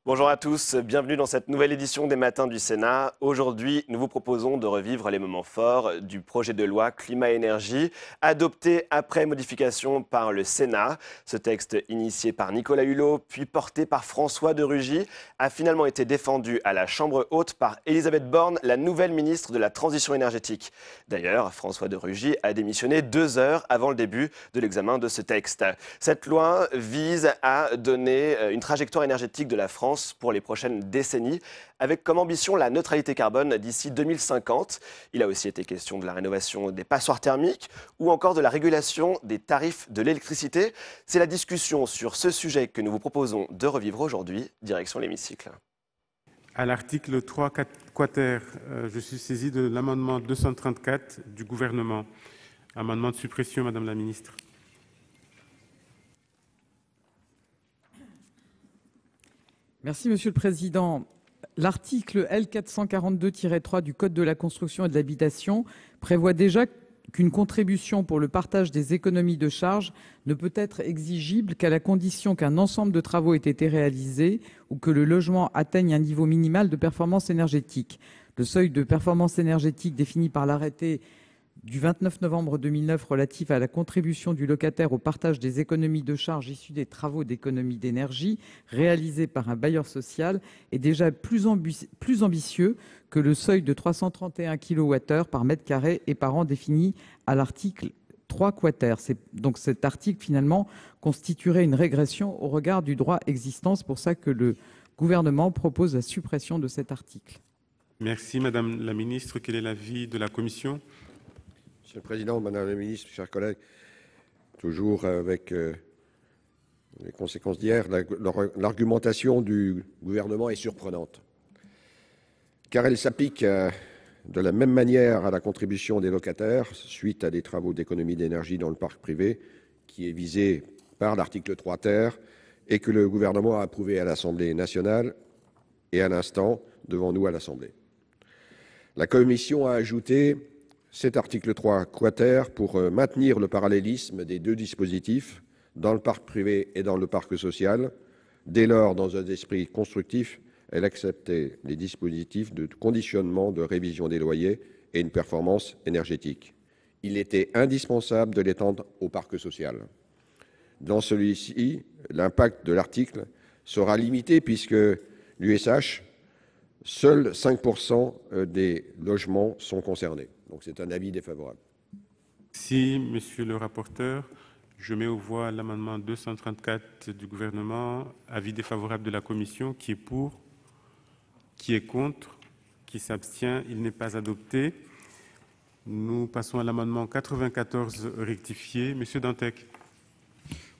Bonjour à tous, bienvenue dans cette nouvelle édition des Matins du Sénat. Aujourd'hui, nous vous proposons de revivre les moments forts du projet de loi climat-énergie adopté après modification par le Sénat. Ce texte, initié par Nicolas Hulot, puis porté par François de Rugy, a finalement été défendu à la Chambre haute par Elisabeth Borne, la nouvelle ministre de la Transition énergétique. D'ailleurs, François de Rugy a démissionné 2 heures avant le début de l'examen de ce texte. Cette loi vise à donner une trajectoire énergétique de la France pour les prochaines décennies, avec comme ambition la neutralité carbone d'ici 2050. Il a aussi été question de la rénovation des passoires thermiques ou encore de la régulation des tarifs de l'électricité. C'est la discussion sur ce sujet que nous vous proposons de revivre aujourd'hui, direction l'hémicycle. À l'article 3 quater, je suis saisi de l'amendement 234 du gouvernement. Amendement de suppression, Madame la ministre. Merci, Monsieur le Président. L'article L. 442-3 du Code de la construction et de l'habitation prévoit déjà qu'une contribution pour le partage des économies de charges ne peut être exigible qu'à la condition qu'un ensemble de travaux ait été réalisé ou que le logement atteigne un niveau minimal de performance énergétique. Le seuil de performance énergétique défini par l'arrêté du 29 novembre 2009 relatif à la contribution du locataire au partage des économies de charges issues des travaux d'économie d'énergie réalisés par un bailleur social est déjà plus ambitieux que le seuil de 331 kWh par mètre carré et par an défini à l'article 3 quater. Donc cet article, finalement, constituerait une régression au regard du droit existant. C'est pour ça que le gouvernement propose la suppression de cet article. Merci, Madame la ministre. Quel est l'avis de la commission ? Monsieur le Président, Madame la Ministre, chers collègues, toujours avec les conséquences d'hier, l'argumentation du gouvernement est surprenante, car elle s'applique de la même manière à la contribution des locataires suite à des travaux d'économie d'énergie dans le parc privé, qui est visé par l'article 3 ter et que le gouvernement a approuvé à l'Assemblée nationale et à l'instant devant nous à l'Assemblée. La Commission a ajouté cet article 3 quater pour maintenir le parallélisme des deux dispositifs dans le parc privé et dans le parc social. Dès lors, dans un esprit constructif, elle acceptait les dispositifs de conditionnement de révision des loyers et une performance énergétique. Il était indispensable de l'étendre au parc social. Dans celui-ci, l'impact de l'article sera limité puisque l'USH, seuls 5% des logements sont concernés. Donc c'est un avis défavorable. Si, Monsieur le rapporteur, je mets aux voix l'amendement 234 du gouvernement, avis défavorable de la commission, qui est pour, qui est contre, qui s'abstient, il n'est pas adopté. Nous passons à l'amendement 94 rectifié. Monsieur Dantec.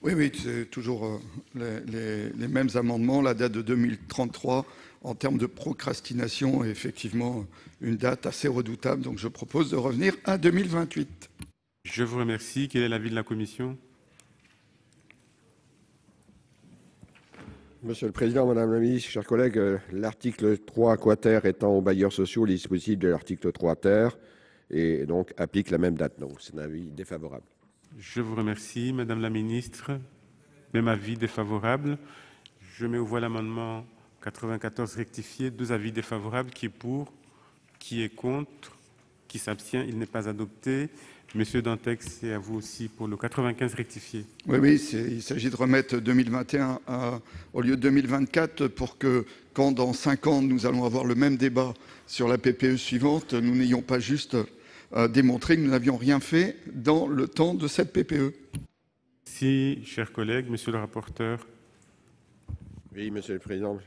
Oui, c'est toujours les mêmes amendements, la date de 2033. En termes de procrastination, est effectivement une date assez redoutable. Donc je propose de revenir à 2028. Je vous remercie. Quel est l'avis de la commission ? Monsieur le Président, Madame la Ministre, chers collègues, l'article 3 quater étend aux bailleurs sociaux les dispositifs de l'article 3 ter et donc applique la même date. Donc c'est un avis défavorable. Je vous remercie. Madame la Ministre, même avis défavorable. Je mets aux voix l'amendement 94 rectifié, 2 avis défavorables, qui est pour, qui est contre, qui s'abstient, il n'est pas adopté. Monsieur Dantec, c'est à vous aussi pour le 95 rectifié. Oui, il s'agit de remettre 2021 au lieu de 2024 pour que quand dans 5 ans nous allons avoir le même débat sur la PPE suivante, nous n'ayons pas juste démontré que nous n'avions rien fait dans le temps de cette PPE. Si, chers collègues, monsieur le rapporteur. Oui, Monsieur le Président.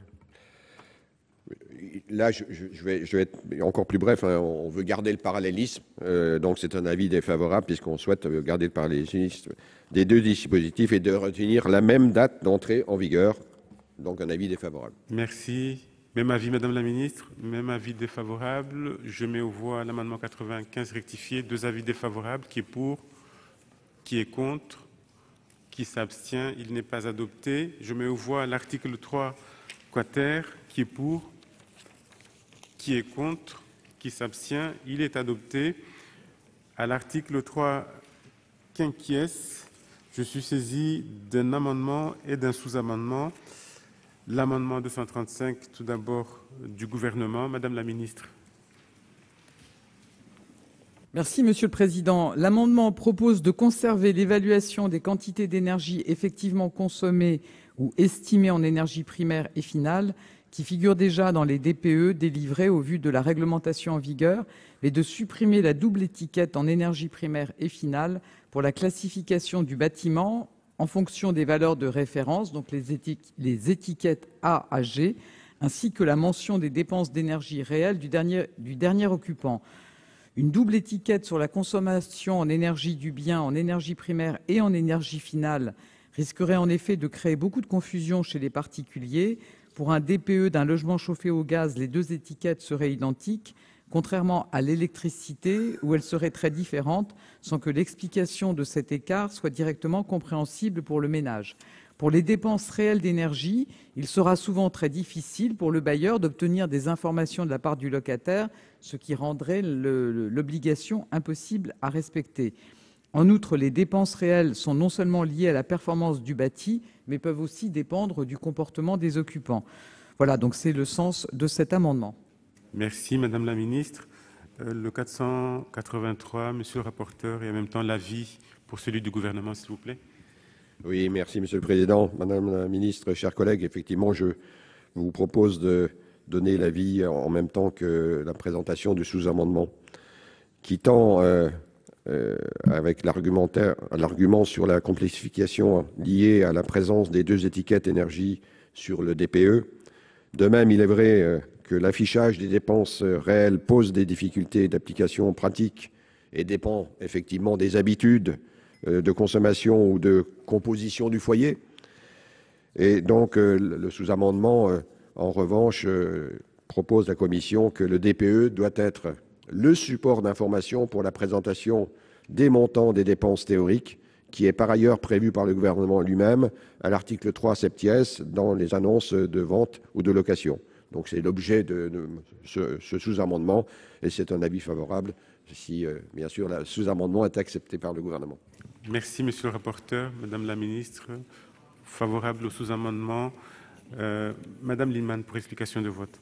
Là, je vais être encore plus bref. On veut garder le parallélisme, donc c'est un avis défavorable puisqu'on souhaite garder le parallélisme des deux dispositifs et de retenir la même date d'entrée en vigueur. Donc un avis défavorable. Merci. Même avis, Madame la Ministre. Même avis défavorable. Je mets aux voix l'amendement 95 rectifié. 2 avis défavorables. Qui est pour, qui est contre, qui s'abstient. Il n'est pas adopté. Je mets aux voix l'article 3 quater. Qui est pour, qui est contre, qui s'abstient, il est adopté. À l'article 3 quinquies, je suis saisi d'un amendement et d'un sous-amendement. L'amendement 235, tout d'abord du gouvernement. Madame la ministre. Merci, Monsieur le Président. L'amendement propose de conserver l'évaluation des quantités d'énergie effectivement consommées ou estimées en énergie primaire et finale, qui figure déjà dans les DPE délivrés au vu de la réglementation en vigueur, mais de supprimer la double étiquette en énergie primaire et finale pour la classification du bâtiment en fonction des valeurs de référence, donc les étiquettes A à G, ainsi que la mention des dépenses d'énergie réelles du dernier occupant. Une double étiquette sur la consommation en énergie du bien, en énergie primaire et en énergie finale risquerait en effet de créer beaucoup de confusion chez les particuliers. Pour un DPE d'un logement chauffé au gaz, les deux étiquettes seraient identiques, contrairement à l'électricité où elles seraient très différentes, sans que l'explication de cet écart soit directement compréhensible pour le ménage. Pour les dépenses réelles d'énergie, il sera souvent très difficile pour le bailleur d'obtenir des informations de la part du locataire, ce qui rendrait l'obligation impossible à respecter. En outre, les dépenses réelles sont non seulement liées à la performance du bâti, mais peuvent aussi dépendre du comportement des occupants. Voilà, donc c'est le sens de cet amendement. Merci, Madame la ministre. Le 483, Monsieur le rapporteur, et en même temps l'avis pour celui du gouvernement, s'il vous plaît. Oui, merci Monsieur le Président. Madame la Ministre, chers collègues, effectivement, je vous propose de donner l'avis en même temps que la présentation du sous-amendement qui tend, avec l'argument sur la complexification liée à la présence des deux étiquettes énergie sur le DPE. De même, il est vrai que l'affichage des dépenses réelles pose des difficultés d'application pratique et dépend effectivement des habitudes de consommation ou de composition du foyer. Et donc, le sous-amendement, en revanche, propose à la Commission que le DPE doit être le support d'information pour la présentation des montants des dépenses théoriques, qui est par ailleurs prévu par le gouvernement lui-même à l'article 3 septies dans les annonces de vente ou de location. Donc, c'est l'objet de ce sous-amendement et c'est un avis favorable si, bien sûr, le sous-amendement est accepté par le gouvernement. Merci, Monsieur le rapporteur. Madame la ministre, favorable au sous-amendement. Madame Lienemann, pour explication de vote.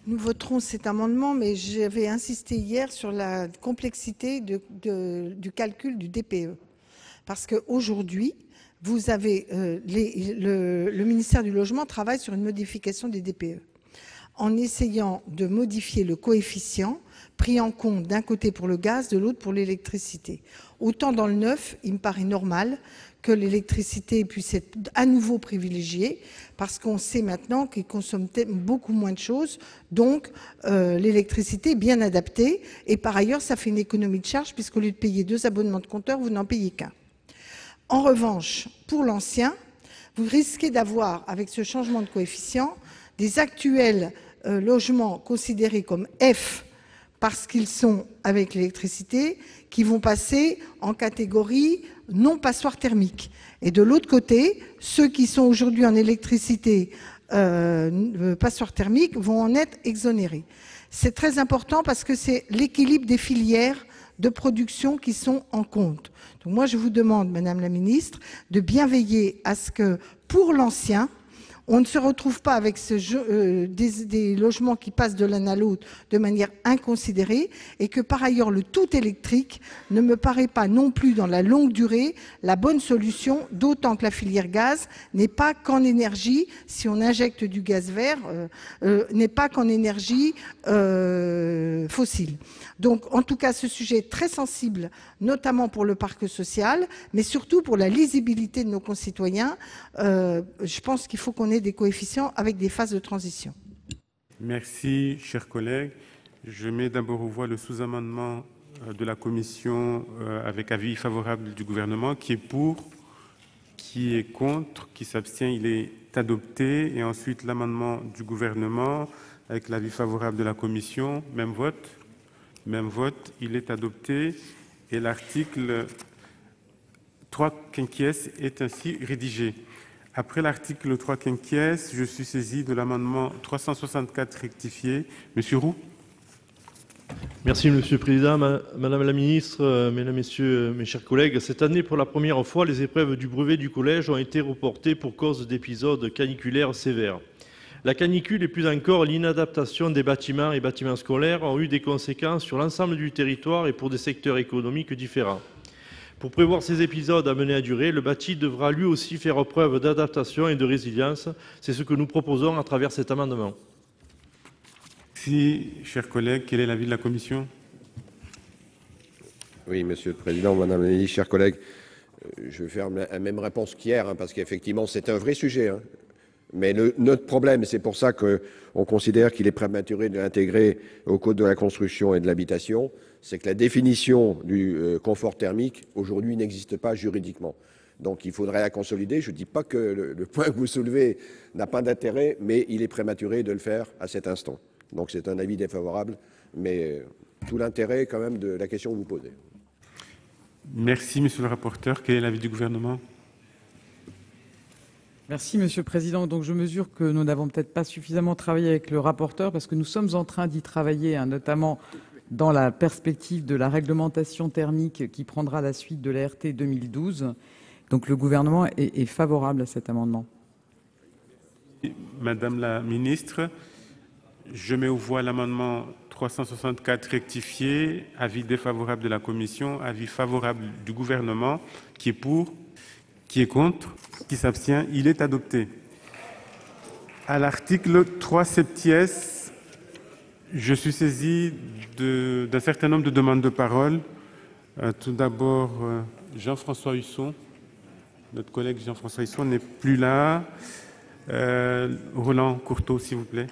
Nous voterons cet amendement, mais j'avais insisté hier sur la complexité du calcul du DPE. Parce qu'aujourd'hui, vous avez le ministère du Logement travaille sur une modification des DPE en essayant de modifier le coefficient pris en compte d'un côté pour le gaz, de l'autre pour l'électricité. Autant dans le neuf, il me paraît normal que l'électricité puisse être à nouveau privilégiée, parce qu'on sait maintenant qu'ils consomment beaucoup moins de choses, donc l'électricité est bien adaptée, et par ailleurs, ça fait une économie de charge, puisqu'au lieu de payer 2 abonnements de compteur, vous n'en payez qu'un. En revanche, pour l'ancien, vous risquez d'avoir, avec ce changement de coefficient, des actuels logements considérés comme F, parce qu'ils sont avec l'électricité, qui vont passer en catégorie non passoire thermique. Et de l'autre côté, ceux qui sont aujourd'hui en électricité passoire thermique vont en être exonérés. C'est très important parce que c'est l'équilibre des filières de production qui sont en compte. Donc moi, je vous demande, Madame la Ministre, de bien veiller à ce que, pour l'ancien, on ne se retrouve pas avec des logements qui passent de l'un à l'autre de manière inconsidérée et que par ailleurs le tout électrique ne me paraît pas non plus dans la longue durée la bonne solution, d'autant que la filière gaz n'est pas qu'en énergie, si on injecte du gaz vert, n'est pas qu'en énergie fossile. Donc en tout cas ce sujet est très sensible, notamment pour le parc social, mais surtout pour la lisibilité de nos concitoyens. Je pense qu'il faut qu'on ait des coefficients avec des phases de transition. Merci, chers collègues. Je mets d'abord aux voix le sous-amendement de la Commission avec avis favorable du gouvernement. Qui est pour? Qui est contre? Qui s'abstient? Il est adopté. Et ensuite l'amendement du gouvernement avec l'avis favorable de la Commission. Même vote. Même vote. Il est adopté. Et l'article 3 quinquies est ainsi rédigé. Après l'article 3 quinquies, je suis saisi de l'amendement 364 rectifié. Monsieur Roux. Merci Monsieur le Président, Madame la Ministre, Mesdames, Messieurs, mes chers collègues. Cette année, pour la première fois, les épreuves du brevet du collège ont été reportées pour cause d'épisodes caniculaires sévères. La canicule et plus encore l'inadaptation des bâtiments et bâtiments scolaires ont eu des conséquences sur l'ensemble du territoire et pour des secteurs économiques différents. Pour prévoir ces épisodes amenés à durer, le bâti devra lui aussi faire preuve d'adaptation et de résilience. C'est ce que nous proposons à travers cet amendement. Merci, chers collègues. Quel est l'avis de la commission? Oui, Monsieur le Président, Madame la Ministre, chers collègues, je vais faire la même réponse qu'hier, parce qu'effectivement, c'est un vrai sujet. Mais notre problème, c'est pour ça qu'on considère qu'il est prématuré de l'intégrer au Code de la construction et de l'habitation, c'est que la définition du confort thermique, aujourd'hui, n'existe pas juridiquement. Donc il faudrait la consolider. Je ne dis pas que le point que vous soulevez n'a pas d'intérêt, mais il est prématuré de le faire à cet instant. Donc c'est un avis défavorable, mais tout l'intérêt quand même de la question que vous posez. Merci, Monsieur le rapporteur. Quel est l'avis du gouvernement? Merci, Monsieur le Président. Donc, je mesure que nous n'avons peut-être pas suffisamment travaillé avec le rapporteur parce que nous sommes en train d'y travailler, notamment dans la perspective de la réglementation thermique qui prendra la suite de la RT 2012. Donc, le gouvernement est favorable à cet amendement. Madame la Ministre, je mets aux voix l'amendement 364 rectifié. Avis défavorable de la commission, avis favorable du gouvernement. Qui est pour? Qui est contre? Qui s'abstient? Il est adopté. À l'article 3 septies, je suis saisi d'un certain nombre de demandes de parole. Tout d'abord, Jean-François Husson. Notre collègue Jean-François Husson n'est plus là. Roland Courteau, s'il vous plaît.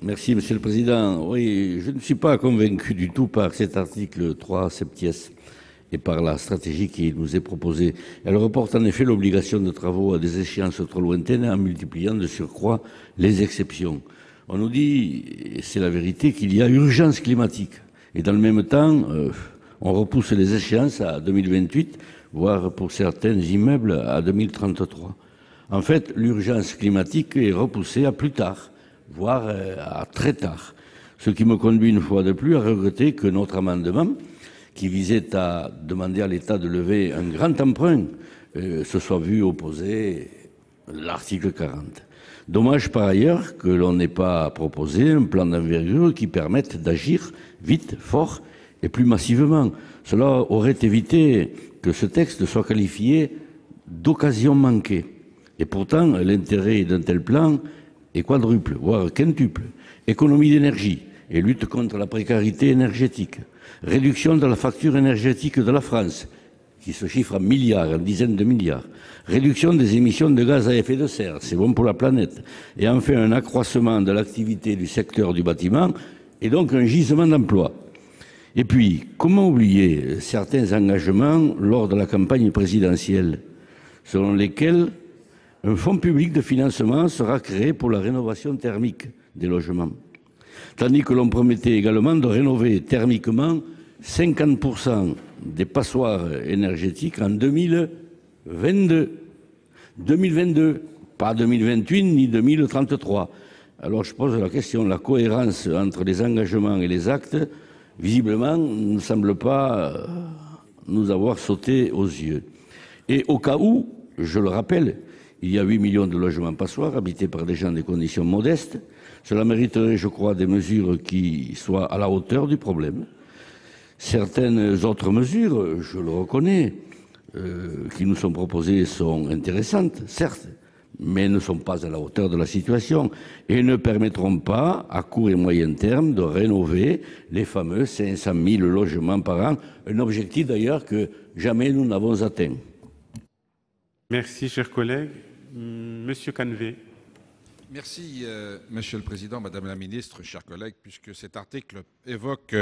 Merci, Monsieur le Président. Oui, je ne suis pas convaincu du tout par cet article 3 septies et par la stratégie qui nous est proposée. Elle reporte en effet l'obligation de travaux à des échéances trop lointaines en multipliant de surcroît les exceptions. On nous dit, et c'est la vérité, qu'il y a urgence climatique. Et dans le même temps, on repousse les échéances à 2028, voire pour certains immeubles à 2033. En fait, l'urgence climatique est repoussée à plus tard, voire à très tard. Ce qui me conduit une fois de plus à regretter que notre amendement, qui visait à demander à l'État de lever un grand emprunt, se soit vu opposer l'article 40. Dommage par ailleurs que l'on n'ait pas proposé un plan d'envergure qui permette d'agir vite, fort et plus massivement. Cela aurait évité que ce texte soit qualifié d'occasion manquée. Et pourtant, l'intérêt d'un tel plan est quadruple, voire quintuple. Économie d'énergie et lutte contre la précarité énergétique. Réduction de la facture énergétique de la France, qui se chiffre en milliards, en dizaines de milliards. Réduction des émissions de gaz à effet de serre, c'est bon pour la planète. Et enfin, un accroissement de l'activité du secteur du bâtiment et donc un gisement d'emplois. Et puis, comment oublier certains engagements lors de la campagne présidentielle, selon lesquels un fonds public de financement sera créé pour la rénovation thermique des logements, tandis que l'on promettait également de rénover thermiquement 50% des passoires énergétiques en 2022. 2022, pas 2028 ni 2033. Alors je pose la question, la cohérence entre les engagements et les actes, visiblement, ne semble pas nous avoir sauté aux yeux. Et au cas où, je le rappelle, il y a 8 millions de logements passoires habités par des gens des conditions modestes. Cela mériterait, je crois, des mesures qui soient à la hauteur du problème. Certaines autres mesures, je le reconnais, qui nous sont proposées sont intéressantes, certes, mais ne sont pas à la hauteur de la situation et ne permettront pas, à court et moyen terme, de rénover les fameux 500 000 logements par an, un objectif d'ailleurs que jamais nous n'avons atteint. Merci, chers collègues. Monsieur Canvet. Merci, Monsieur le Président, Madame la Ministre, chers collègues, puisque cet article évoque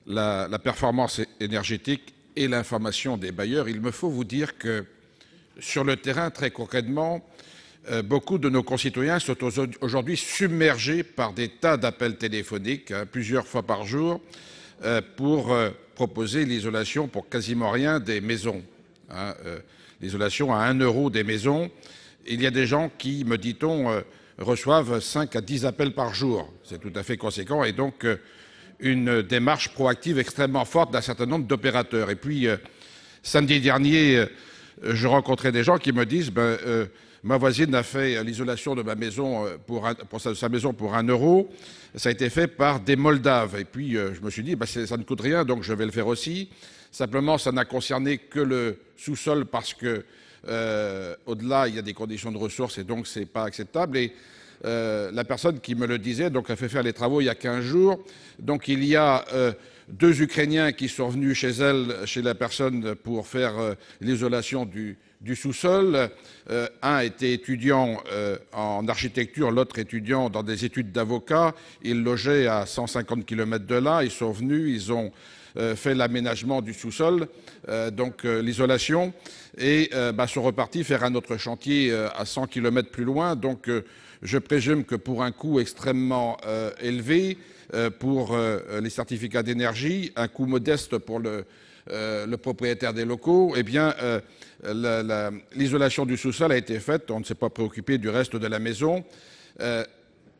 la performance énergétique et l'information des bailleurs. Il me faut vous dire que sur le terrain, très concrètement, beaucoup de nos concitoyens sont aujourd'hui submergés par des tas d'appels téléphoniques, plusieurs fois par jour, pour proposer l'isolation pour quasiment rien des maisons. L'isolation à 1 € des maisons. Il y a des gens qui, me dit-on, reçoivent 5 à 10 appels par jour. C'est tout à fait conséquent et donc une démarche proactive extrêmement forte d'un certain nombre d'opérateurs. Et puis, samedi dernier, je rencontrais des gens qui me disent ma voisine a fait l'isolation de ma maison pour sa maison pour 1 €. Ça a été fait par des Moldaves. Et puis, je me suis dit, ça ne coûte rien, donc je vais le faire aussi. Simplement, ça n'a concerné que le sous-sol parce que au-delà, il y a des conditions de ressources et donc ce n'est pas acceptable. Et la personne qui me le disait, donc a fait faire les travaux il y a 15 jours. Donc il y a 2 Ukrainiens qui sont venus chez elle, chez la personne, pour faire l'isolation du sous-sol. Un était étudiant en architecture, l'autre étudiant dans des études d'avocat. Ils logeaient à 150 km de là. Ils sont venus, ils ont fait l'aménagement du sous-sol, donc l'isolation, et sont repartis faire un autre chantier à 100 km plus loin. Donc je présume que pour un coût extrêmement élevé, pour les certificats d'énergie, un coût modeste pour le propriétaire des locaux, eh bien, l'isolation du sous-sol a été faite. On ne s'est pas préoccupé du reste de la maison.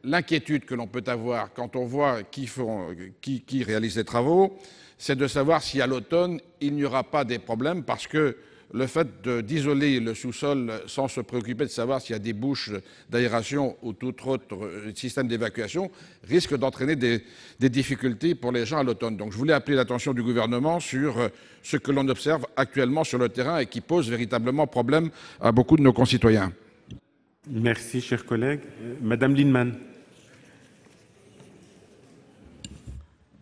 L'inquiétude que l'on peut avoir quand on voit qui réalise les travaux, c'est de savoir si à l'automne, il n'y aura pas des problèmes, parce que le fait d'isoler le sous-sol sans se préoccuper de savoir s'il y a des bouches d'aération ou tout autre système d'évacuation risque d'entraîner des difficultés pour les gens à l'automne. Donc je voulais appeler l'attention du gouvernement sur ce que l'on observe actuellement sur le terrain et qui pose véritablement problème à beaucoup de nos concitoyens. Merci, cher collègue. Madame Lienemann.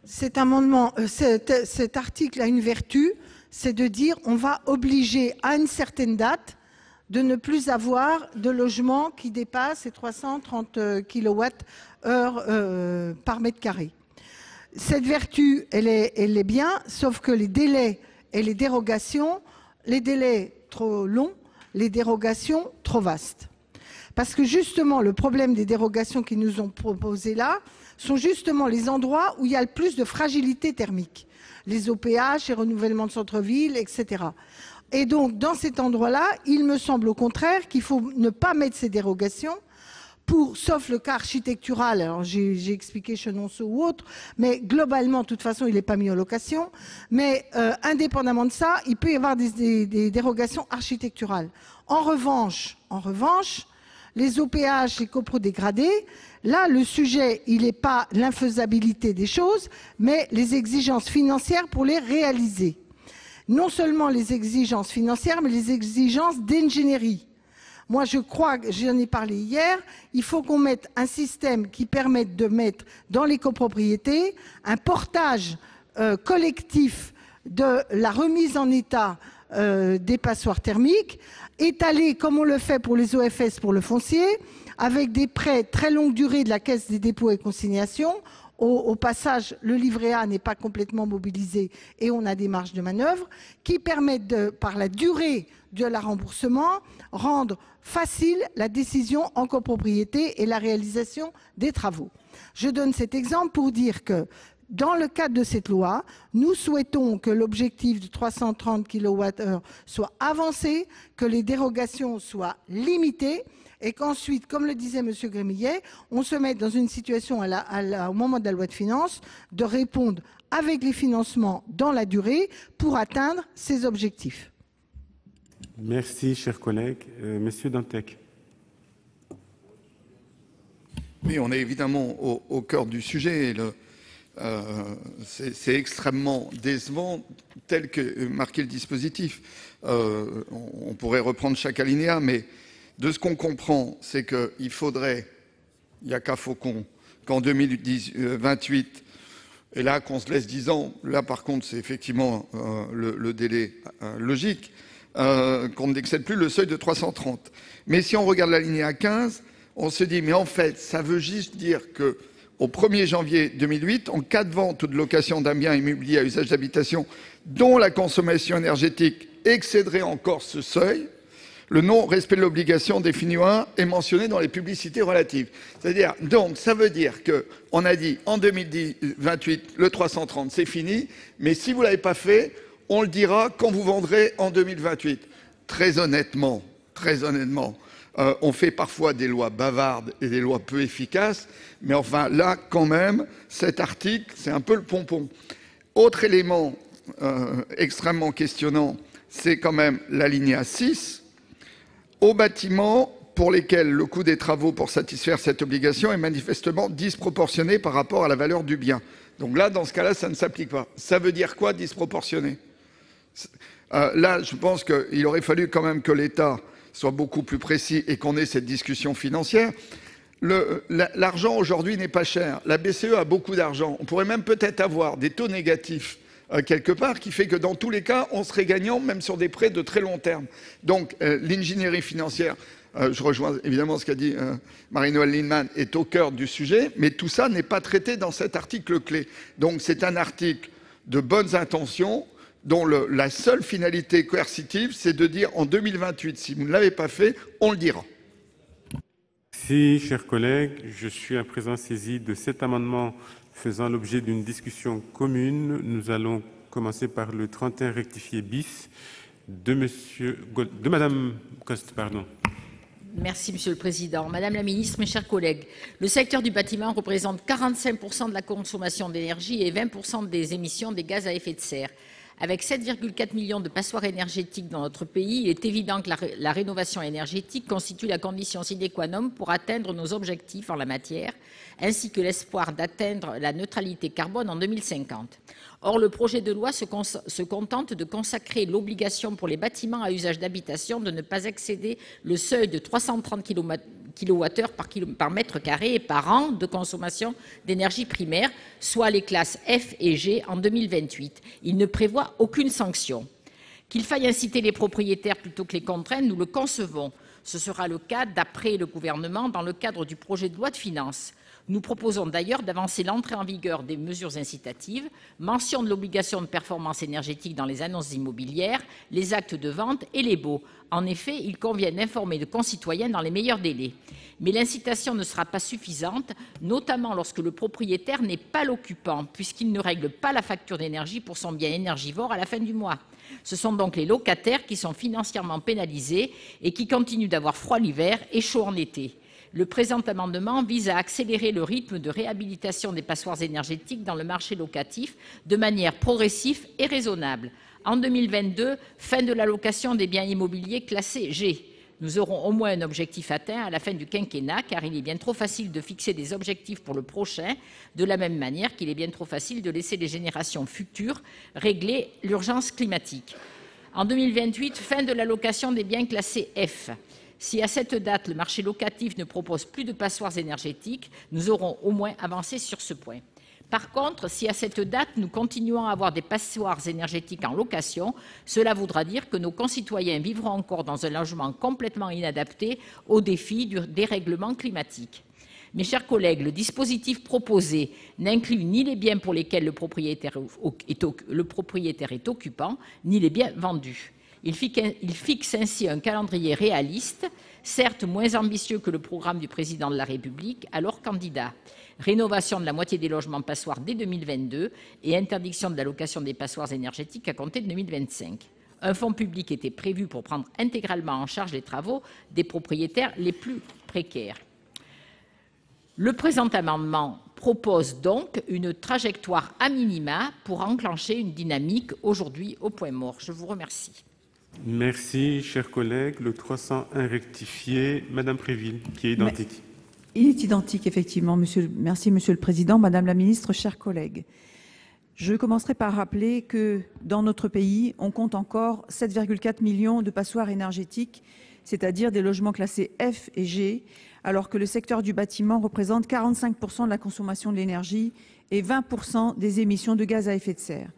Cet article a une vertu, c'est de dire on va obliger à une certaine date de ne plus avoir de logement qui dépasse les 330 kWh par mètre carré. Cette vertu, elle est bien, sauf que les délais et les dérogations, les délais trop longs, les dérogations trop vastes. Parce que justement, le problème des dérogations qui nous ont proposées là sont justement les endroits où il y a le plus de fragilité thermique. Les OPH, les renouvellements de centre-ville, etc. Et donc, dans cet endroit-là, il me semble au contraire qu'il faut ne pas mettre ces dérogations sauf le cas architectural, alors j'ai expliqué Chenonceau ou autre, mais globalement, de toute façon, il n'est pas mis en location. Mais indépendamment de ça, il peut y avoir des dérogations architecturales. En revanche, les OPH, les coprodégradés, là, le sujet, il n'est pas l'infaisabilité des choses, mais les exigences financières pour les réaliser. Non seulement les exigences financières, mais les exigences d'ingénierie. Moi, je crois, j'en ai parlé hier, il faut qu'on mette un système qui permette de mettre dans les copropriétés un portage collectif de la remise en état des passoires thermiques, étalé comme on le fait pour les OFS pour le foncier, avec des prêts très longue durée de la Caisse des dépôts et consignations. Au passage, le livret A n'est pas complètement mobilisé et on a des marges de manœuvre qui permettent, par la durée de la remboursement, rendre facile la décision en copropriété et la réalisation des travaux. Je donne cet exemple pour dire que dans le cadre de cette loi, nous souhaitons que l'objectif de 330 kWh soit avancé, que les dérogations soient limitées et qu'ensuite, comme le disait M. Grémillet, on se mette dans une situation au moment de la loi de finances de répondre avec les financements dans la durée pour atteindre ces objectifs. Merci, cher collègue. Monsieur Dantec. Oui, on est évidemment au cœur du sujet. C'est extrêmement décevant, tel que marqué le dispositif. On pourrait reprendre chaque alinéa, mais de ce qu'on comprend, c'est qu'il faudrait, il n'y a qu'à Faucon, qu'en 2028, et là qu'on se laisse 10 ans, là par contre c'est effectivement le délai logique, qu'on n'excède plus le seuil de 330. Mais si on regarde l'alinéa 15, on se dit, mais en fait, ça veut juste dire que au 1er janvier 2008, en cas de vente ou de location d'un bien immobilier à usage d'habitation dont la consommation énergétique excéderait encore ce seuil, le non-respect de l'obligation définie au 1 est mentionné dans les publicités relatives. C'est-à-dire, donc, ça veut dire qu'on a dit en 2028, le 330, c'est fini, mais si vous ne l'avez pas fait, on le dira quand vous vendrez en 2028. Très honnêtement, On fait parfois des lois bavardes et des lois peu efficaces, mais enfin là, quand même, cet article, c'est un peu le pompon. Autre élément extrêmement questionnant, c'est quand même l'alinéa 6. Aux bâtiments pour lesquels le coût des travaux pour satisfaire cette obligation est manifestement disproportionné par rapport à la valeur du bien. Donc là, dans ce cas-là, ça ne s'applique pas. Ça veut dire quoi, disproportionné ? Là, je pense qu'il aurait fallu quand même que l'État soit beaucoup plus précis et qu'on ait cette discussion financière. L'argent aujourd'hui n'est pas cher. La BCE a beaucoup d'argent. On pourrait même peut-être avoir des taux négatifs quelque part, qui fait que dans tous les cas, on serait gagnant, même sur des prêts de très long terme. Donc l'ingénierie financière, je rejoins évidemment ce qu'a dit Marie-Noëlle Lienemann, est au cœur du sujet, mais tout ça n'est pas traité dans cet article clé. Donc c'est un article de bonnes intentions, dont la seule finalité coercitive, c'est de dire en 2028, si vous ne l'avez pas fait, on le dira. Merci, chers collègues. Je suis à présent saisi de cet amendement faisant l'objet d'une discussion commune. Nous allons commencer par le 31 rectifié bis de Madame Coste. Merci, Monsieur le Président. Madame la Ministre, mes chers collègues, le secteur du bâtiment représente 45% de la consommation d'énergie et 20% des émissions des gaz à effet de serre. Avec 7,4 millions de passoires énergétiques dans notre pays, il est évident que la rénovation énergétique constitue la condition sine qua non pour atteindre nos objectifs en la matière, ainsi que l'espoir d'atteindre la neutralité carbone en 2050. Or, le projet de loi se contente de consacrer l'obligation pour les bâtiments à usage d'habitation de ne pas excéder le seuil de 330 kWh par mètre carré et par an de consommation d'énergie primaire, soit les classes F et G en 2028. Il ne prévoit aucune sanction. Qu'il faille inciter les propriétaires plutôt que les contraindre, nous le concevons. Ce sera le cas d'après le gouvernement dans le cadre du projet de loi de finances. Nous proposons d'ailleurs d'avancer l'entrée en vigueur des mesures incitatives, mention de l'obligation de performance énergétique dans les annonces immobilières, les actes de vente et les baux. En effet, il convient d'informer les concitoyens dans les meilleurs délais. Mais l'incitation ne sera pas suffisante, notamment lorsque le propriétaire n'est pas l'occupant, puisqu'il ne règle pas la facture d'énergie pour son bien énergivore à la fin du mois. Ce sont donc les locataires qui sont financièrement pénalisés et qui continuent d'avoir froid l'hiver et chaud en été. Le présent amendement vise à accélérer le rythme de réhabilitation des passoires énergétiques dans le marché locatif de manière progressive et raisonnable. En 2022, fin de l'allocation des biens immobiliers classés G. Nous aurons au moins un objectif atteint à la fin du quinquennat, car il est bien trop facile de fixer des objectifs pour le prochain, de la même manière qu'il est bien trop facile de laisser les générations futures régler l'urgence climatique. En 2028, fin de l'allocation des biens classés F. Si à cette date, le marché locatif ne propose plus de passoires énergétiques, nous aurons au moins avancé sur ce point. Par contre, si à cette date, nous continuons à avoir des passoires énergétiques en location, cela voudra dire que nos concitoyens vivront encore dans un logement complètement inadapté aux défis du dérèglement climatique. Mes chers collègues, le dispositif proposé n'inclut ni les biens pour lesquels le propriétaire est occupant, ni les biens vendus. Il fixe ainsi un calendrier réaliste, certes moins ambitieux que le programme du président de la République, alors candidat. Rénovation de la moitié des logements passoires dès 2022 et interdiction de la location des passoires énergétiques à compter de 2025. Un fonds public était prévu pour prendre intégralement en charge les travaux des propriétaires les plus précaires. Le présent amendement propose donc une trajectoire à minima pour enclencher une dynamique aujourd'hui au point mort. Je vous remercie. Merci, chers collègues. Le 301 rectifié, Madame Préville, qui est identique. Il est identique, effectivement. Merci, Monsieur le Président. Madame la Ministre, chers collègues. Je commencerai par rappeler que dans notre pays, on compte encore 7,4 millions de passoires énergétiques, c'est-à-dire des logements classés F et G, alors que le secteur du bâtiment représente 45% de la consommation de l'énergie et 20% des émissions de gaz à effet de serre.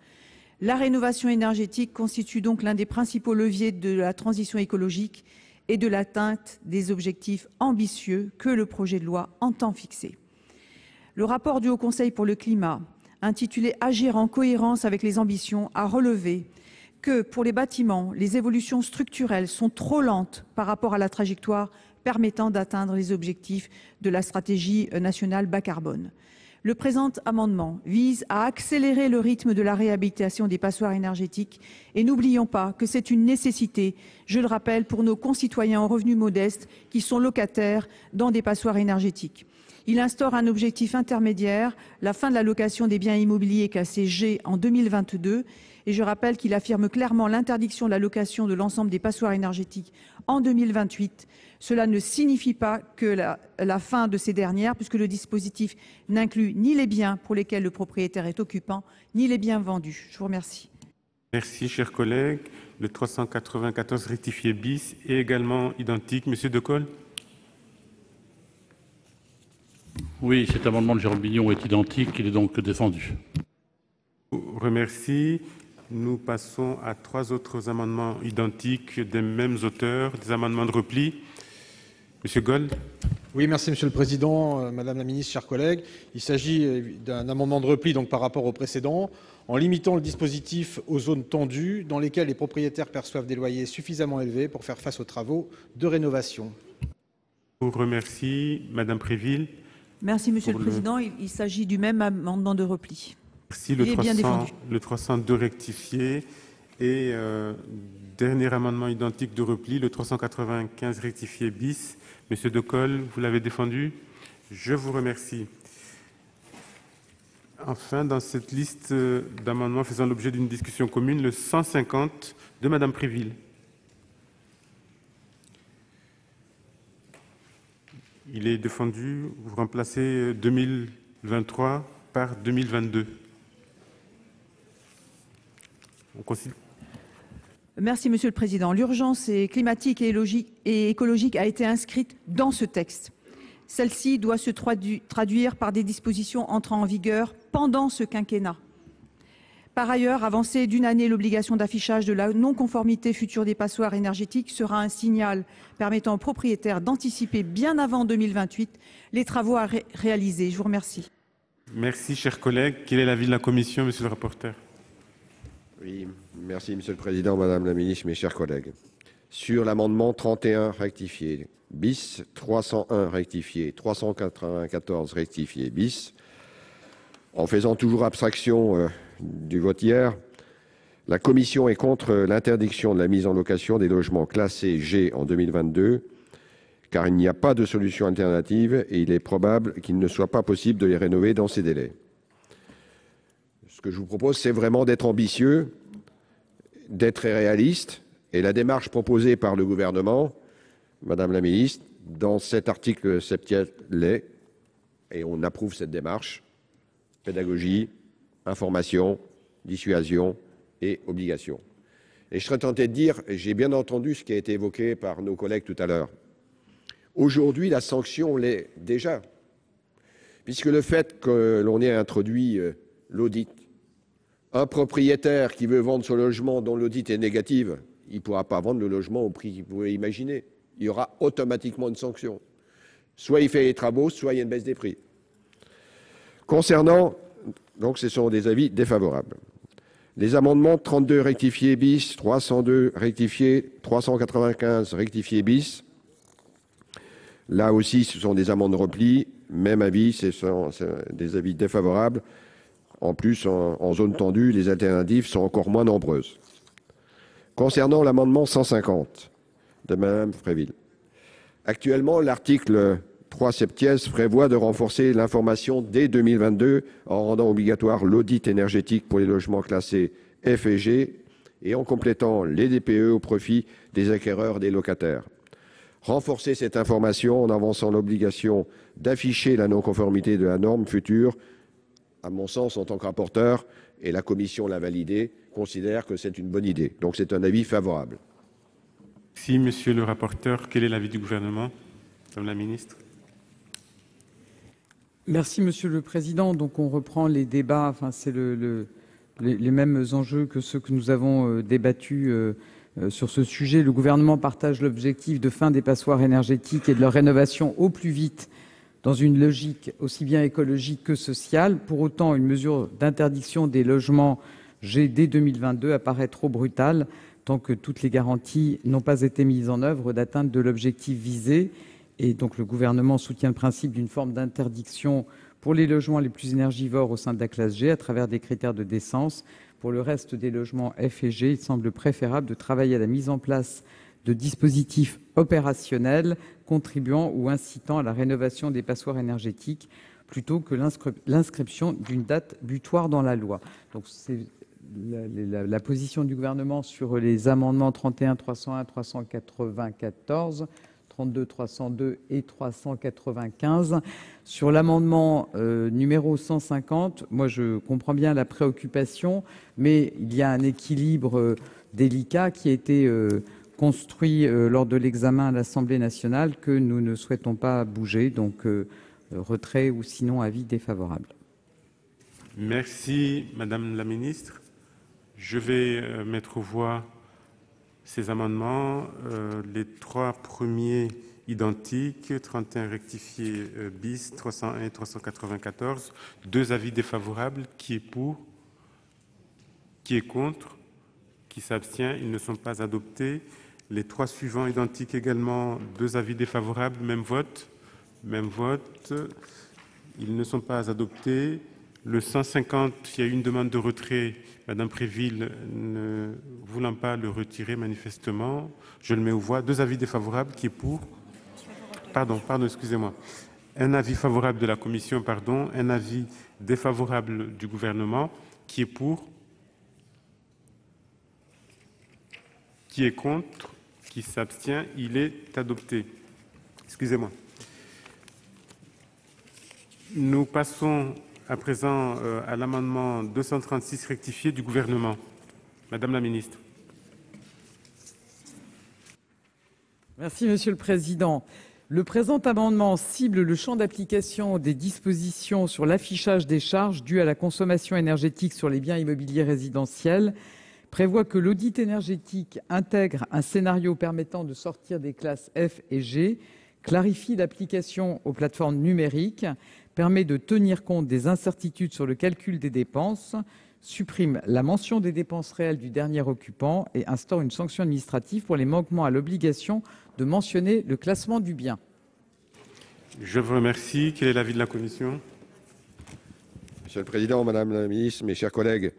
La rénovation énergétique constitue donc l'un des principaux leviers de la transition écologique et de l'atteinte des objectifs ambitieux que le projet de loi entend fixer. Le rapport du Haut Conseil pour le climat, intitulé « Agir en cohérence avec les ambitions », a relevé que pour les bâtiments, les évolutions structurelles sont trop lentes par rapport à la trajectoire permettant d'atteindre les objectifs de la stratégie nationale bas carbone. Le présent amendement vise à accélérer le rythme de la réhabilitation des passoires énergétiques et n'oublions pas que c'est une nécessité, je le rappelle, pour nos concitoyens aux revenus modestes qui sont locataires dans des passoires énergétiques. Il instaure un objectif intermédiaire, la fin de la location des biens immobiliers classés G en 2022 et je rappelle qu'il affirme clairement l'interdiction de la location de l'ensemble des passoires énergétiques en 2028. Cela ne signifie pas que la fin de ces dernières, puisque le dispositif n'inclut ni les biens pour lesquels le propriétaire est occupant, ni les biens vendus. Je vous remercie. Merci, cher collègue. Le 394 rectifié bis est également identique. Monsieur Decool. Oui, cet amendement de Jérôme Bignon est identique. Il est donc défendu. Je vous remercie. Nous passons à 3 autres amendements identiques des mêmes auteurs, des amendements de repli. Monsieur Gold. Oui, merci Monsieur le Président, Madame la Ministre, chers collègues. Il s'agit d'un amendement de repli donc, par rapport au précédent, en limitant le dispositif aux zones tendues dans lesquelles les propriétaires perçoivent des loyers suffisamment élevés pour faire face aux travaux de rénovation. Je vous remercie. Madame Préville. Merci Monsieur le Président. Il s'agit du même amendement de repli. Merci. Le 302 rectifié et dernier amendement identique de repli, le 395 rectifié bis. Monsieur Decool, vous l'avez défendu. Je vous remercie. Enfin, dans cette liste d'amendements faisant l'objet d'une discussion commune, le 150 de Madame Préville. Il est défendu. Vous remplacez 2023 par 2022. Merci Monsieur le Président. L'urgence climatique et écologique a été inscrite dans ce texte. Celle-ci doit se traduire par des dispositions entrant en vigueur pendant ce quinquennat. Par ailleurs, avancer d'une année l'obligation d'affichage de la non-conformité future des passoires énergétiques sera un signal permettant aux propriétaires d'anticiper bien avant 2028 les travaux à réaliser. Je vous remercie. Merci, chers collègues. Quel est l'avis de la Commission, Monsieur le rapporteur? Oui, merci Monsieur le Président, Madame la Ministre, mes chers collègues. Sur l'amendement 31 rectifié bis, 301 rectifié, 394 rectifié bis, en faisant toujours abstraction du vote hier, la Commission est contre l'interdiction de la mise en location des logements classés G en 2022, car il n'y a pas de solution alternative et il est probable qu'il ne soit pas possible de les rénover dans ces délais. Ce que je vous propose, c'est vraiment d'être ambitieux, d'être réaliste, et la démarche proposée par le gouvernement, Madame la Ministre, dans cet article 7 l'est, et on approuve cette démarche, pédagogie, information, dissuasion et obligation. Et je serais tenté de dire, et j'ai bien entendu ce qui a été évoqué par nos collègues tout à l'heure, aujourd'hui la sanction l'est déjà, puisque le fait que l'on ait introduit l'audit, un propriétaire qui veut vendre son logement dont l'audit est négatif, il ne pourra pas vendre le logement au prix qu'il pouvait imaginer. Il y aura automatiquement une sanction. Soit il fait les travaux, soit il y a une baisse des prix. Concernant, donc ce sont des avis défavorables. Les amendements 32 rectifié bis, 302 rectifié, 395 rectifié bis, là aussi ce sont des amendements de repli, même avis, ce sont des avis défavorables. En plus, en zone tendue, les alternatives sont encore moins nombreuses. Concernant l'amendement 150 de Mme Préville, actuellement, l'article 3 septies prévoit de renforcer l'information dès 2022 en rendant obligatoire l'audit énergétique pour les logements classés F et G et en complétant les DPE au profit des acquéreurs et des locataires. Renforcer cette information en avançant l'obligation d'afficher la non-conformité de la norme future, à mon sens, en tant que rapporteur, et la Commission l'a validé, considère que c'est une bonne idée. Donc c'est un avis favorable. Merci, Monsieur le rapporteur. Quel est l'avis du gouvernement, Madame la Ministre? Merci, Monsieur le Président. Donc on reprend les débats. Enfin, c'est les mêmes enjeux que ceux que nous avons débattus sur ce sujet. Le gouvernement partage l'objectif de fin des passoires énergétiques et de leur rénovation au plus vite, dans une logique aussi bien écologique que sociale. Pour autant, une mesure d'interdiction des logements G dès 2022 apparaît trop brutale, tant que toutes les garanties n'ont pas été mises en œuvre d'atteinte de l'objectif visé. Et donc le gouvernement soutient le principe d'une forme d'interdiction pour les logements les plus énergivores au sein de la classe G à travers des critères de décence. Pour le reste des logements F et G, il semble préférable de travailler à la mise en place de dispositifs opérationnels contribuant ou incitant à la rénovation des passoires énergétiques plutôt que l'inscription d'une date butoir dans la loi. Donc, c'est la position du Gouvernement sur les amendements 31, 301, 394, 32, 302 et 395. Sur l'amendement numéro 150, moi je comprends bien la préoccupation, mais il y a un équilibre délicat qui a été construit lors de l'examen à l'Assemblée nationale que nous ne souhaitons pas bouger. Donc retrait ou sinon avis défavorable. Merci, Madame la Ministre. Je vais mettre aux voix ces amendements. Les trois premiers identiques, 31 rectifié bis, 301 et 394. Deux avis défavorables. Qui est pour? Qui est contre? Qui s'abstient? Ils ne sont pas adoptés. Les trois suivants identiques également, deux avis défavorables, même vote. Même vote. Ils ne sont pas adoptés. Le 150, il y a eu une demande de retrait. Madame Préville ne voulant pas le retirer manifestement. Je le mets aux voix. Deux avis défavorables. Qui est pour? Pardon, excusez-moi. Un avis favorable de la commission, pardon. Un avis défavorable du gouvernement. Qui est pour? Qui est contre? Qui s'abstient? Il est adopté. Excusez-moi. Nous passons à présent à l'amendement 236 rectifié du gouvernement. Madame la ministre. Merci, Monsieur le Président. Le présent amendement cible le champ d'application des dispositions sur l'affichage des charges dues à la consommation énergétique sur les biens immobiliers résidentiels, prévoit que l'audit énergétique intègre un scénario permettant de sortir des classes F et G, clarifie l'application aux plateformes numériques, permet de tenir compte des incertitudes sur le calcul des dépenses, supprime la mention des dépenses réelles du dernier occupant et instaure une sanction administrative pour les manquements à l'obligation de mentionner le classement du bien. Je vous remercie. Quel est l'avis de la commission? Monsieur le Président, Madame la Ministre, mes chers collègues,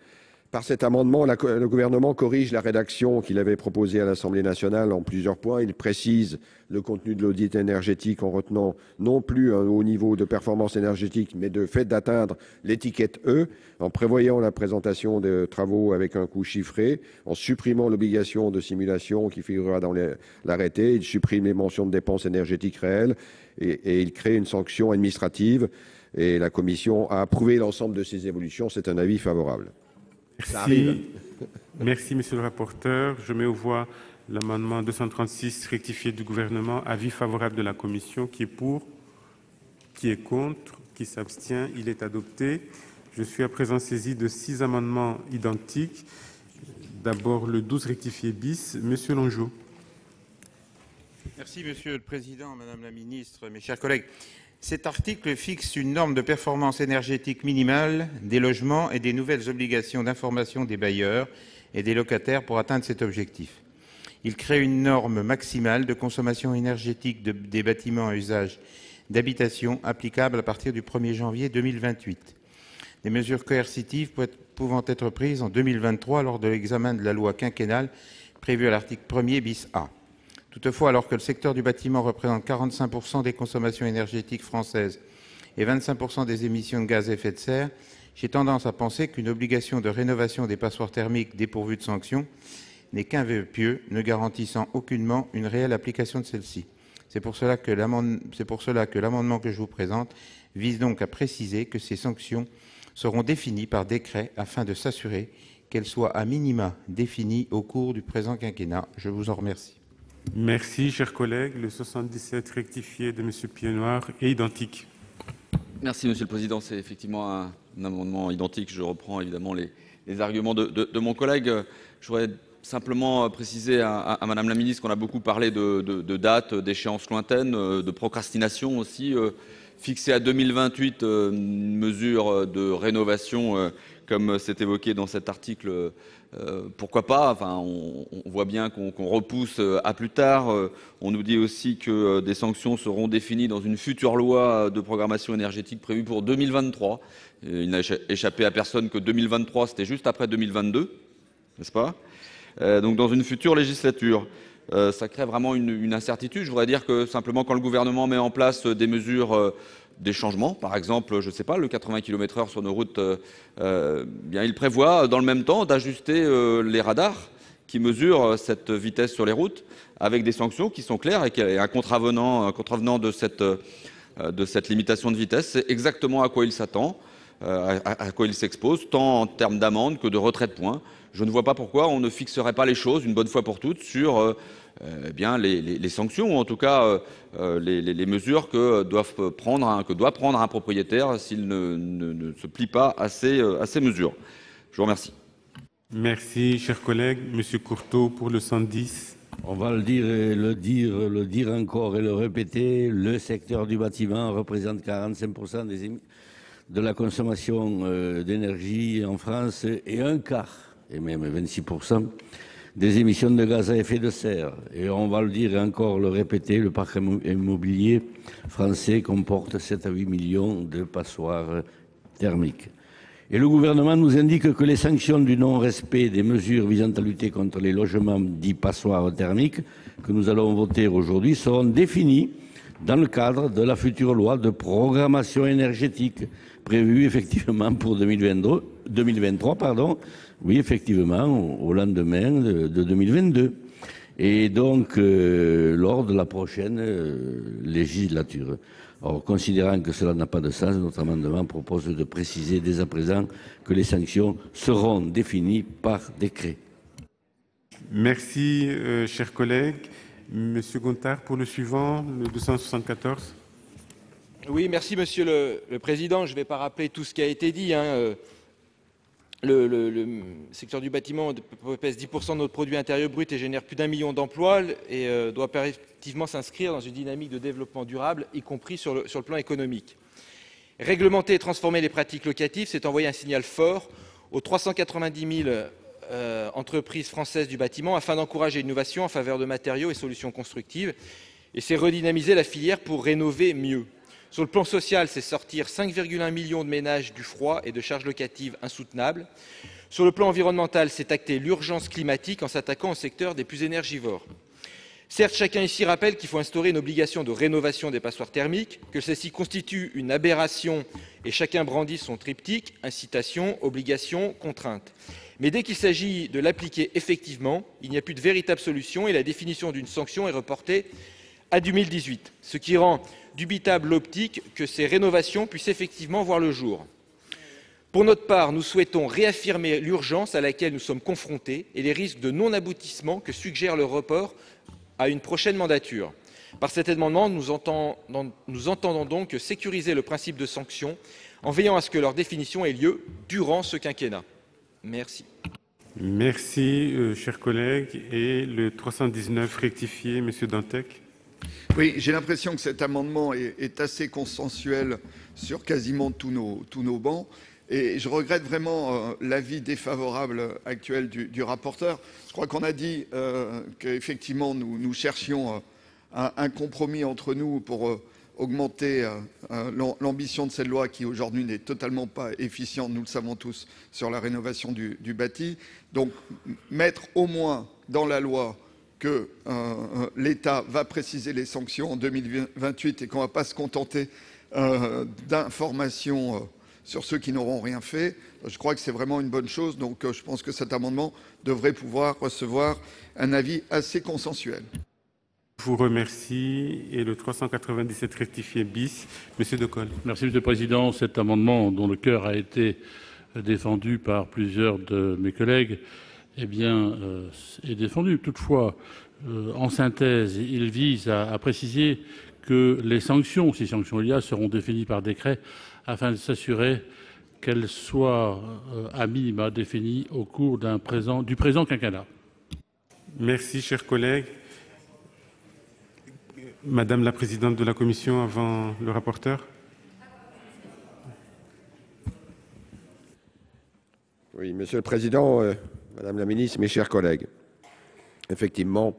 par cet amendement, le gouvernement corrige la rédaction qu'il avait proposée à l'Assemblée nationale en plusieurs points. Il précise le contenu de l'audit énergétique en retenant non plus un haut niveau de performance énergétique, mais de fait d'atteindre l'étiquette E, en prévoyant la présentation de travaux avec un coût chiffré, en supprimant l'obligation de simulation qui figurera dans l'arrêté. Il supprime les mentions de dépenses énergétiques réelles et il crée une sanction administrative. Et la Commission a approuvé l'ensemble de ces évolutions. C'est un avis favorable. Merci. Merci, monsieur le rapporteur. Je mets aux voix l'amendement 236 rectifié du gouvernement. Avis favorable de la commission. Qui est pour? Qui est contre? Qui s'abstient? Il est adopté. Je suis à présent saisi de 6 amendements identiques. D'abord le 12 rectifié bis. Monsieur Longeau. Merci, Monsieur le Président, Madame la Ministre, mes chers collègues. Cet article fixe une norme de performance énergétique minimale des logements et des nouvelles obligations d'information des bailleurs et des locataires pour atteindre cet objectif. Il crée une norme maximale de consommation énergétique des bâtiments à usage d'habitation applicable à partir du 1er janvier 2028. Des mesures coercitives pouvant être prises en 2023 lors de l'examen de la loi quinquennale prévue à l'article 1er bis A. Toutefois, alors que le secteur du bâtiment représente 45% des consommations énergétiques françaises et 25% des émissions de gaz à effet de serre, j'ai tendance à penser qu'une obligation de rénovation des passoires thermiques dépourvues de sanctions n'est qu'un vœu pieux, ne garantissant aucunement une réelle application de celle-ci. C'est pour cela que l'amendement que je vous présente vise donc à préciser que ces sanctions seront définies par décret afin de s'assurer qu'elles soient à minima définies au cours du présent quinquennat. Je vous en remercie. Merci, chers collègues. Le 77 rectifié de M. Piednoir est identique. Merci, Monsieur le Président. C'est effectivement un amendement identique. Je reprends évidemment les arguments de mon collègue. Je voudrais simplement préciser à Madame la Ministre qu'on a beaucoup parlé de dates, d'échéances lointaines, de procrastination aussi. fixer à 2028 une mesure de rénovation comme c'est évoqué dans cet article, pourquoi pas? Enfin, on voit bien qu'on repousse à plus tard. On nous dit aussi que des sanctions seront définies dans une future loi de programmation énergétique prévue pour 2023. Il n'a échappé à personne que 2023, c'était juste après 2022, n'est-ce pas? Donc dans une future législature. Ça crée vraiment une incertitude. Je voudrais dire que simplement quand le gouvernement met en place des mesures, des changements, par exemple, je ne sais pas, le 80 km/h sur nos routes, bien, il prévoit dans le même temps d'ajuster les radars qui mesurent cette vitesse sur les routes avec des sanctions qui sont claires et un contrevenant de cette limitation de vitesse, c'est exactement à quoi il s'attend, à quoi il s'expose, tant en termes d'amende que de retrait de points. Je ne vois pas pourquoi on ne fixerait pas les choses une bonne fois pour toutes sur bien les sanctions, ou en tout cas les mesures que doit prendre un propriétaire s'il ne se plie pas à ces mesures. Je vous remercie. Merci, cher collègue. Monsieur Courteau pour le 110. On va le dire encore et le répéter, le secteur du bâtiment représente 45% de la consommation d'énergie en France et un quart, et même 26%, des émissions de gaz à effet de serre. Et on va le dire et encore le répéter, le parc immobilier français comporte 7 à 8 millions de passoires thermiques. Et le gouvernement nous indique que les sanctions du non-respect des mesures visant à lutter contre les logements dits passoires thermiques que nous allons voter aujourd'hui seront définies dans le cadre de la future loi de programmation énergétique prévue effectivement pour 2023, oui, effectivement, au lendemain de 2022. Et donc, lors de la prochaine législature. Alors, considérant que cela n'a pas de sens, notre amendement propose de préciser dès à présent que les sanctions seront définies par décret. Merci, chers collègues. Monsieur Gontard, pour le suivant, le 274. Oui, merci Monsieur le Président. Je ne vais pas rappeler tout ce qui a été dit. Le secteur du bâtiment pèse 10% de notre produit intérieur brut et génère plus d'1 million d'emplois et doit effectivement s'inscrire dans une dynamique de développement durable, y compris sur le plan économique. Réglementer et transformer les pratiques locatives, c'est envoyer un signal fort aux 390 000 entreprises françaises du bâtiment afin d'encourager l'innovation en faveur de matériaux et solutions constructives. Et c'est redynamiser la filière pour rénover mieux. Sur le plan social, c'est sortir 5,1 millions de ménages du froid et de charges locatives insoutenables. Sur le plan environnemental, c'est acter l'urgence climatique en s'attaquant au secteur des plus énergivores. Certes, chacun ici rappelle qu'il faut instaurer une obligation de rénovation des passoires thermiques, que celle-ci constitue une aberration et chacun brandit son triptyque, incitation, obligation, contrainte. Mais dès qu'il s'agit de l'appliquer effectivement, il n'y a plus de véritable solution et la définition d'une sanction est reportée à 2018, ce qui rend dubitable l'optique que ces rénovations puissent effectivement voir le jour. Pour notre part, nous souhaitons réaffirmer l'urgence à laquelle nous sommes confrontés et les risques de non-aboutissement que suggère le report à une prochaine mandature. Par cet amendement, nous entendons donc sécuriser le principe de sanction en veillant à ce que leur définition ait lieu durant ce quinquennat. Merci. Merci, chers collègues. Et le 319 rectifié, Monsieur Dantec. Oui, j'ai l'impression que cet amendement est assez consensuel sur quasiment tous nos bancs. Et je regrette vraiment l'avis défavorable actuel du rapporteur. Je crois qu'on a dit qu'effectivement, nous cherchions un compromis entre nous pour augmenter l'ambition de cette loi qui aujourd'hui n'est totalement pas efficiente, nous le savons tous, sur la rénovation du bâti. Donc, mettre au moins dans la loi que l'État va préciser les sanctions en 2028 et qu'on ne va pas se contenter d'informations sur ceux qui n'auront rien fait, je crois que c'est vraiment une bonne chose. Donc je pense que cet amendement devrait pouvoir recevoir un avis assez consensuel. Je vous remercie. Et le 397 rectifié bis, Monsieur Decolle. Merci, Monsieur le Président. Cet amendement, dont le cœur a été défendu par plusieurs de mes collègues, eh bien, est défendu. Toutefois, en synthèse, il vise à préciser que les sanctions, si sanctions il y a, seront définies par décret afin de s'assurer qu'elles soient à minima définies au cours du présent quinquennat. Merci, chers collègues. Madame la présidente de la commission, avant le rapporteur. Monsieur le Président, Madame la Ministre, mes chers collègues, effectivement,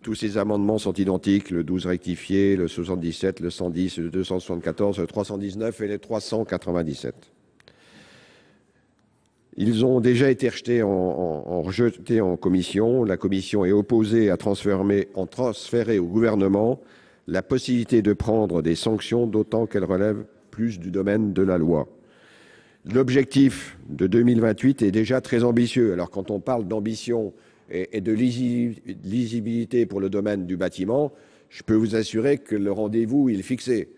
tous ces amendements sont identiques, le 12 rectifié, le 77, le 110, le 274, le 319 et le 397. Ils ont déjà été rejetés en commission. La commission est opposée à transférer au gouvernement la possibilité de prendre des sanctions, d'autant qu'elles relèvent plus du domaine de la loi. L'objectif de 2028 est déjà très ambitieux. Alors quand on parle d'ambition et de lisibilité pour le domaine du bâtiment, je peux vous assurer que le rendez-vous il est fixé.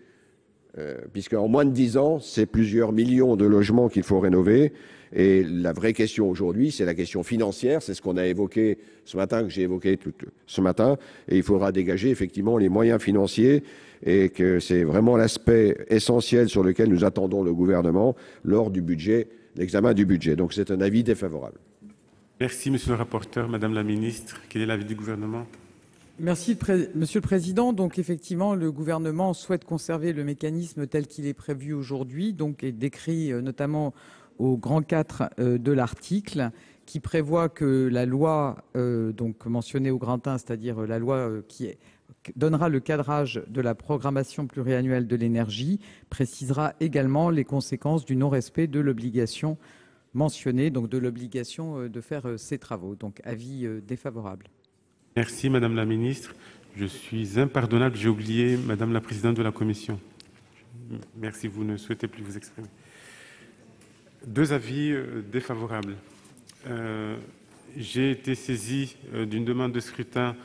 Puisqu'en moins de 10 ans, c'est plusieurs millions de logements qu'il faut rénover. Et la vraie question aujourd'hui, c'est la question financière. C'est ce qu'on a évoqué ce matin, que j'ai évoqué ce matin. Et il faudra dégager effectivement les moyens financiers et que c'est vraiment l'aspect essentiel sur lequel nous attendons le gouvernement lors du budget, l'examen du budget. Donc c'est un avis défavorable. Merci, monsieur le rapporteur. Madame la ministre, quel est l'avis du gouvernement ? Merci, Monsieur le Président. Donc, effectivement, le gouvernement souhaite conserver le mécanisme tel qu'il est prévu aujourd'hui, donc est décrit notamment au grand 4 de l'article, qui prévoit que la loi donc mentionnée au grand 1, c'est-à-dire la loi qui donnera le cadrage de la programmation pluriannuelle de l'énergie, précisera également les conséquences du non-respect de l'obligation mentionnée, donc de l'obligation de faire ces travaux. Donc, avis défavorable. Merci, Madame la Ministre. Je suis impardonnable, j'ai oublié Madame la Présidente de la Commission. Merci, vous ne souhaitez plus vous exprimer. Deux avis défavorables. J'ai été saisi d'une demande de scrutin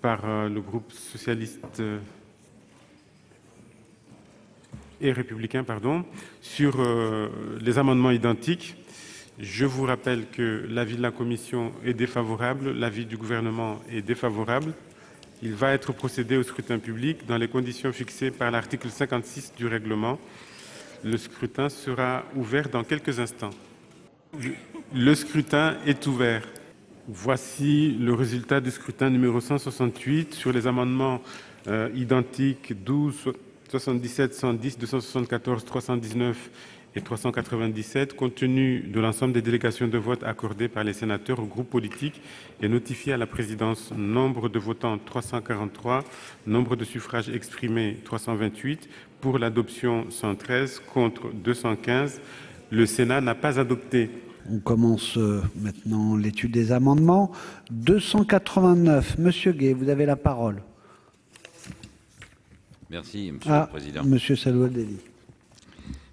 par le groupe socialiste et républicain, sur les amendements identiques. Je vous rappelle que l'avis de la Commission est défavorable, l'avis du gouvernement est défavorable. Il va être procédé au scrutin public dans les conditions fixées par l'article 56 du règlement. Le scrutin sera ouvert dans quelques instants. Le scrutin est ouvert. Voici le résultat du scrutin numéro 168 sur les amendements identiques 12, 77, 110, 274, 319 et 397, compte tenu de l'ensemble des délégations de vote accordées par les sénateurs aux groupes politiques et notifiées à la présidence. Nombre de votants 343, nombre de suffrages exprimés 328, pour l'adoption 113, contre 215. Le Sénat n'a pas adopté. On commence maintenant l'étude des amendements. 289, Monsieur Gay, vous avez la parole. Merci, Monsieur le Président. Monsieur Salouel-Deli.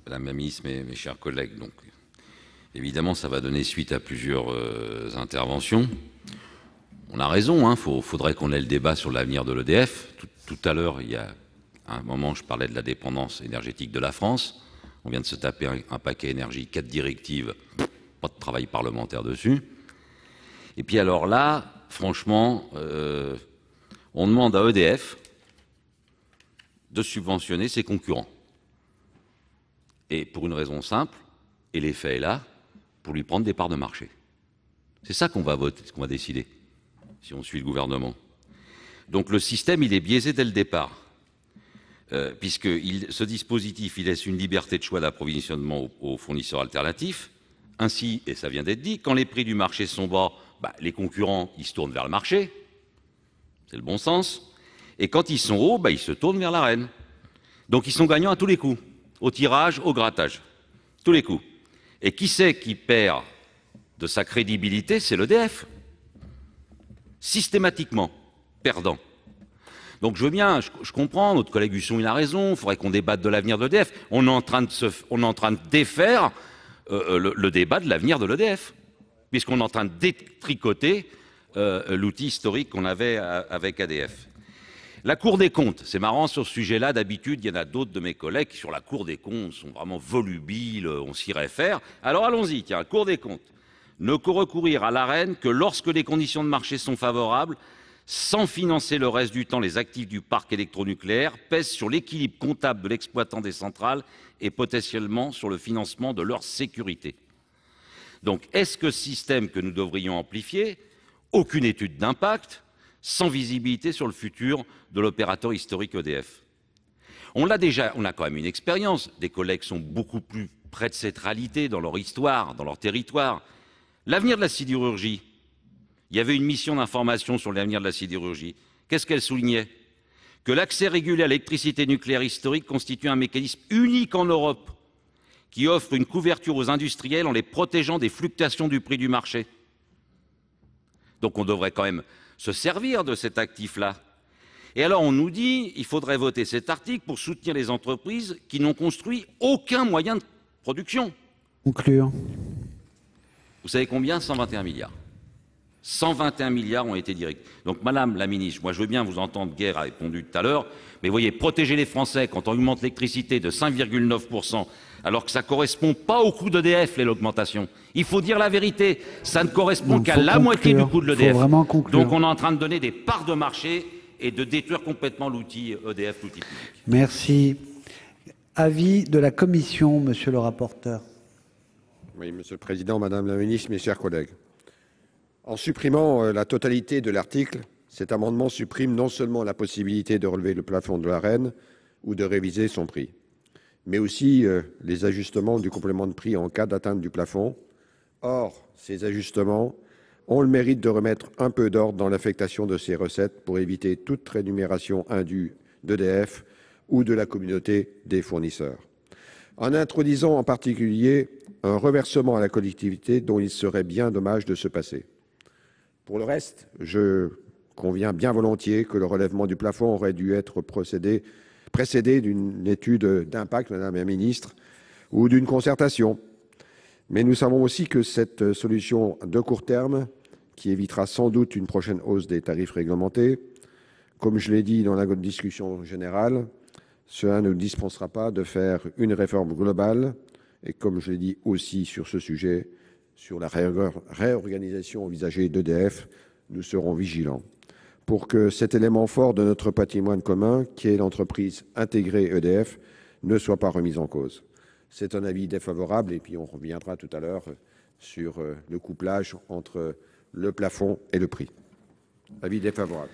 Madame la ministre, mes chers collègues, donc, évidemment, ça va donner suite à plusieurs interventions. On a raison, il faudrait qu'on ait le débat sur l'avenir de l'EDF. Tout à l'heure, il y a un moment, je parlais de la dépendance énergétique de la France. On vient de se taper un paquet énergie, 4 directives, pas de travail parlementaire dessus. Et puis alors là, franchement, on demande à EDF de subventionner ses concurrents. Et pour une raison simple, et l'effet est là, pour lui prendre des parts de marché. C'est ça qu'on va voter, qu'on va décider, si on suit le gouvernement. Donc le système, il est biaisé dès le départ, puisque ce dispositif, il laisse une liberté de choix d'approvisionnement aux fournisseurs alternatifs. Ainsi, et ça vient d'être dit, quand les prix du marché sont bas, les concurrents, ils se tournent vers le marché, c'est le bon sens, et quand ils sont hauts, ils se tournent vers l'arène. Donc ils sont gagnants à tous les coups. Au tirage, au grattage, tous les coups. Et qui c'est qui perd de sa crédibilité? C'est l'EDF. Systématiquement perdant. Donc je veux bien, je comprends, notre collègue Husson, il a raison, il faudrait qu'on débatte de l'avenir de l'EDF. On est en train de défaire le débat de l'avenir de l'EDF, puisqu'on est en train de détricoter l'outil historique qu'on avait avec ADF. La Cour des comptes, c'est marrant sur ce sujet-là, d'habitude, il y en a d'autres de mes collègues qui, sur la Cour des comptes, sont vraiment volubiles, on s'y réfère. Alors allons-y, tiens, Cour des comptes. Ne recourir à l'ARENE que lorsque les conditions de marché sont favorables, sans financer le reste du temps les actifs du parc électronucléaire, pèse sur l'équilibre comptable de l'exploitant des centrales et potentiellement sur le financement de leur sécurité. Donc, est-ce que ce système que nous devrions amplifier, aucune étude d'impact, sans visibilité sur le futur de l'opérateur historique EDF. On a quand même une expérience, des collègues sont beaucoup plus près de cette réalité dans leur histoire, dans leur territoire. L'avenir de la sidérurgie. Il y avait une mission d'information sur l'avenir de la sidérurgie. Qu'est-ce qu'elle soulignait? Que l'accès régulé à l'électricité nucléaire historique constitue un mécanisme unique en Europe qui offre une couverture aux industriels en les protégeant des fluctuations du prix du marché. Donc on devrait quand même se servir de cet actif-là. Et alors on nous dit qu'il faudrait voter cet article pour soutenir les entreprises qui n'ont construit aucun moyen de production. Conclure. Vous savez combien? 121 milliards. 121 milliards ont été directs. Donc, Madame la Ministre, moi je veux bien vous entendre, Guerre a répondu tout à l'heure, mais voyez, protéger les Français quand on augmente l'électricité de 5,9%, alors que ça ne correspond pas au coût d'EDF, l'augmentation. Il faut dire la vérité, ça ne correspond qu'à la moitié du coût de l'EDF. Donc on est en train de donner des parts de marché et de détruire complètement l'outil EDF, l'outil public. Merci. Avis de la Commission, monsieur le rapporteur. Oui, Monsieur le Président, Madame la Ministre, mes chers collègues. En supprimant la totalité de l'article, cet amendement supprime non seulement la possibilité de relever le plafond de l'Arenh ou de réviser son prix, mais aussi les ajustements du complément de prix en cas d'atteinte du plafond. Or, ces ajustements ont le mérite de remettre un peu d'ordre dans l'affectation de ces recettes pour éviter toute rémunération indue d'EDF ou de la communauté des fournisseurs. En introduisant en particulier un reversement à la collectivité dont il serait bien dommage de se passer. Pour le reste, je conviens bien volontiers que le relèvement du plafond aurait dû être précédé d'une étude d'impact, Madame la Ministre, ou d'une concertation. Mais nous savons aussi que cette solution de court terme, qui évitera sans doute une prochaine hausse des tarifs réglementés, comme je l'ai dit dans la discussion générale, cela ne nous dispensera pas de faire une réforme globale. Et comme je l'ai dit aussi sur ce sujet, sur la réorganisation envisagée d'EDF, nous serons vigilants pour que cet élément fort de notre patrimoine commun, qui est l'entreprise intégrée EDF, ne soit pas remis en cause. C'est un avis défavorable et puis on reviendra tout à l'heure sur le couplage entre le plafond et le prix. Avis défavorable.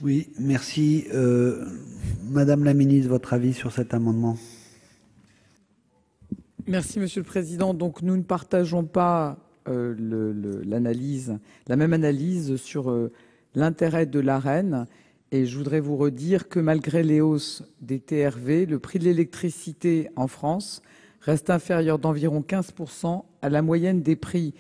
Oui, merci. Madame la Ministre, votre avis sur cet amendement? Merci, Monsieur le Président. Donc, nous ne partageons pas la même analyse sur l'intérêt de l'Arenh. Et je voudrais vous redire que malgré les hausses des TRV, le prix de l'électricité en France reste inférieur d'environ 15% à la moyenne des prix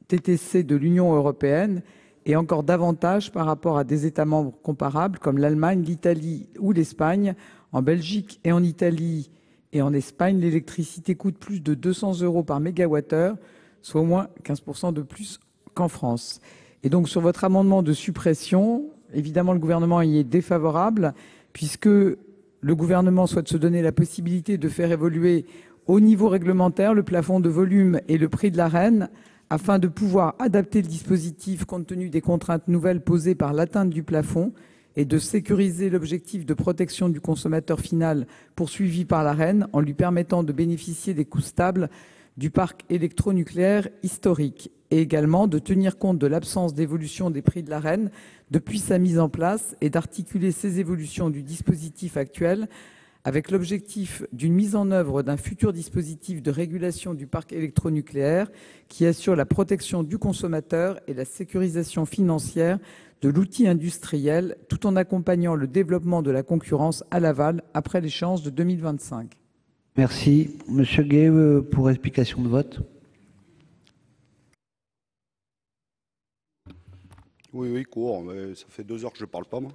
TTC de l'Union européenne et encore davantage par rapport à des États membres comparables comme l'Allemagne, l'Italie ou l'Espagne. En Belgique et en Italie et en Espagne, l'électricité coûte plus de 200 € par mégawattheure, soit au moins 15% de plus qu'en France. Et donc sur votre amendement de suppression, évidemment le gouvernement y est défavorable puisque le gouvernement souhaite se donner la possibilité de faire évoluer au niveau réglementaire le plafond de volume et le prix de l'Arenh afin de pouvoir adapter le dispositif compte tenu des contraintes nouvelles posées par l'atteinte du plafond et de sécuriser l'objectif de protection du consommateur final poursuivi par l'Arenh en lui permettant de bénéficier des coûts stables du parc électronucléaire historique et également de tenir compte de l'absence d'évolution des prix de l'Arenh depuis sa mise en place et d'articuler ces évolutions du dispositif actuel avec l'objectif d'une mise en œuvre d'un futur dispositif de régulation du parc électronucléaire qui assure la protection du consommateur et la sécurisation financière de l'outil industriel, tout en accompagnant le développement de la concurrence à l'aval après l'échéance de 2025. Merci. Monsieur Gay, pour explication de vote. Oui, court, mais ça fait 2 heures que je ne parle pas, moi.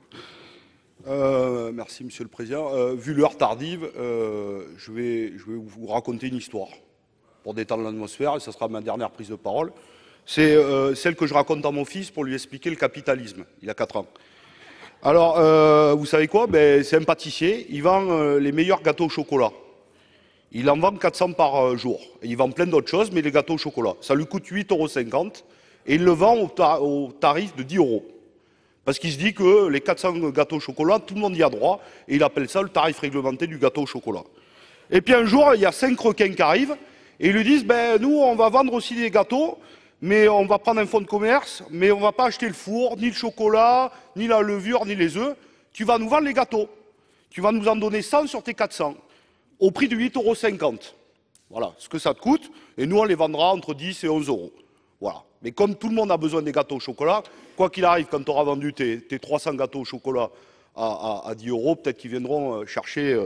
Merci, Monsieur le Président. Vu l'heure tardive, je vais vous raconter une histoire pour détendre l'atmosphère, et ce sera ma dernière prise de parole. C'est celle que je raconte à mon fils pour lui expliquer le capitalisme. Il a 4 ans. Alors, vous savez quoi? C'est un pâtissier. Il vend les meilleurs gâteaux au chocolat. Il en vend 400 par jour. Et il vend plein d'autres choses, mais les gâteaux au chocolat. Ça lui coûte 8,50 € et il le vend au tarif de 10 €. Parce qu'il se dit que les 400 gâteaux au chocolat, tout le monde y a droit. Et il appelle ça le tarif réglementé du gâteau au chocolat. Et puis un jour, il y a 5 requins qui arrivent et ils lui disent nous, on va vendre aussi des gâteaux. Mais on va prendre un fonds de commerce, mais on ne va pas acheter le four, ni le chocolat, ni la levure, ni les œufs. Tu vas nous vendre les gâteaux. Tu vas nous en donner 100 sur tes 400, au prix de 8,50 €. Voilà, ce que ça te coûte, et nous, on les vendra entre 10 et 11 euros. Voilà. Mais comme tout le monde a besoin des gâteaux au chocolat, quoi qu'il arrive, quand tu auras vendu tes 300 gâteaux au chocolat à 10 euros, peut-être qu'ils viendront chercher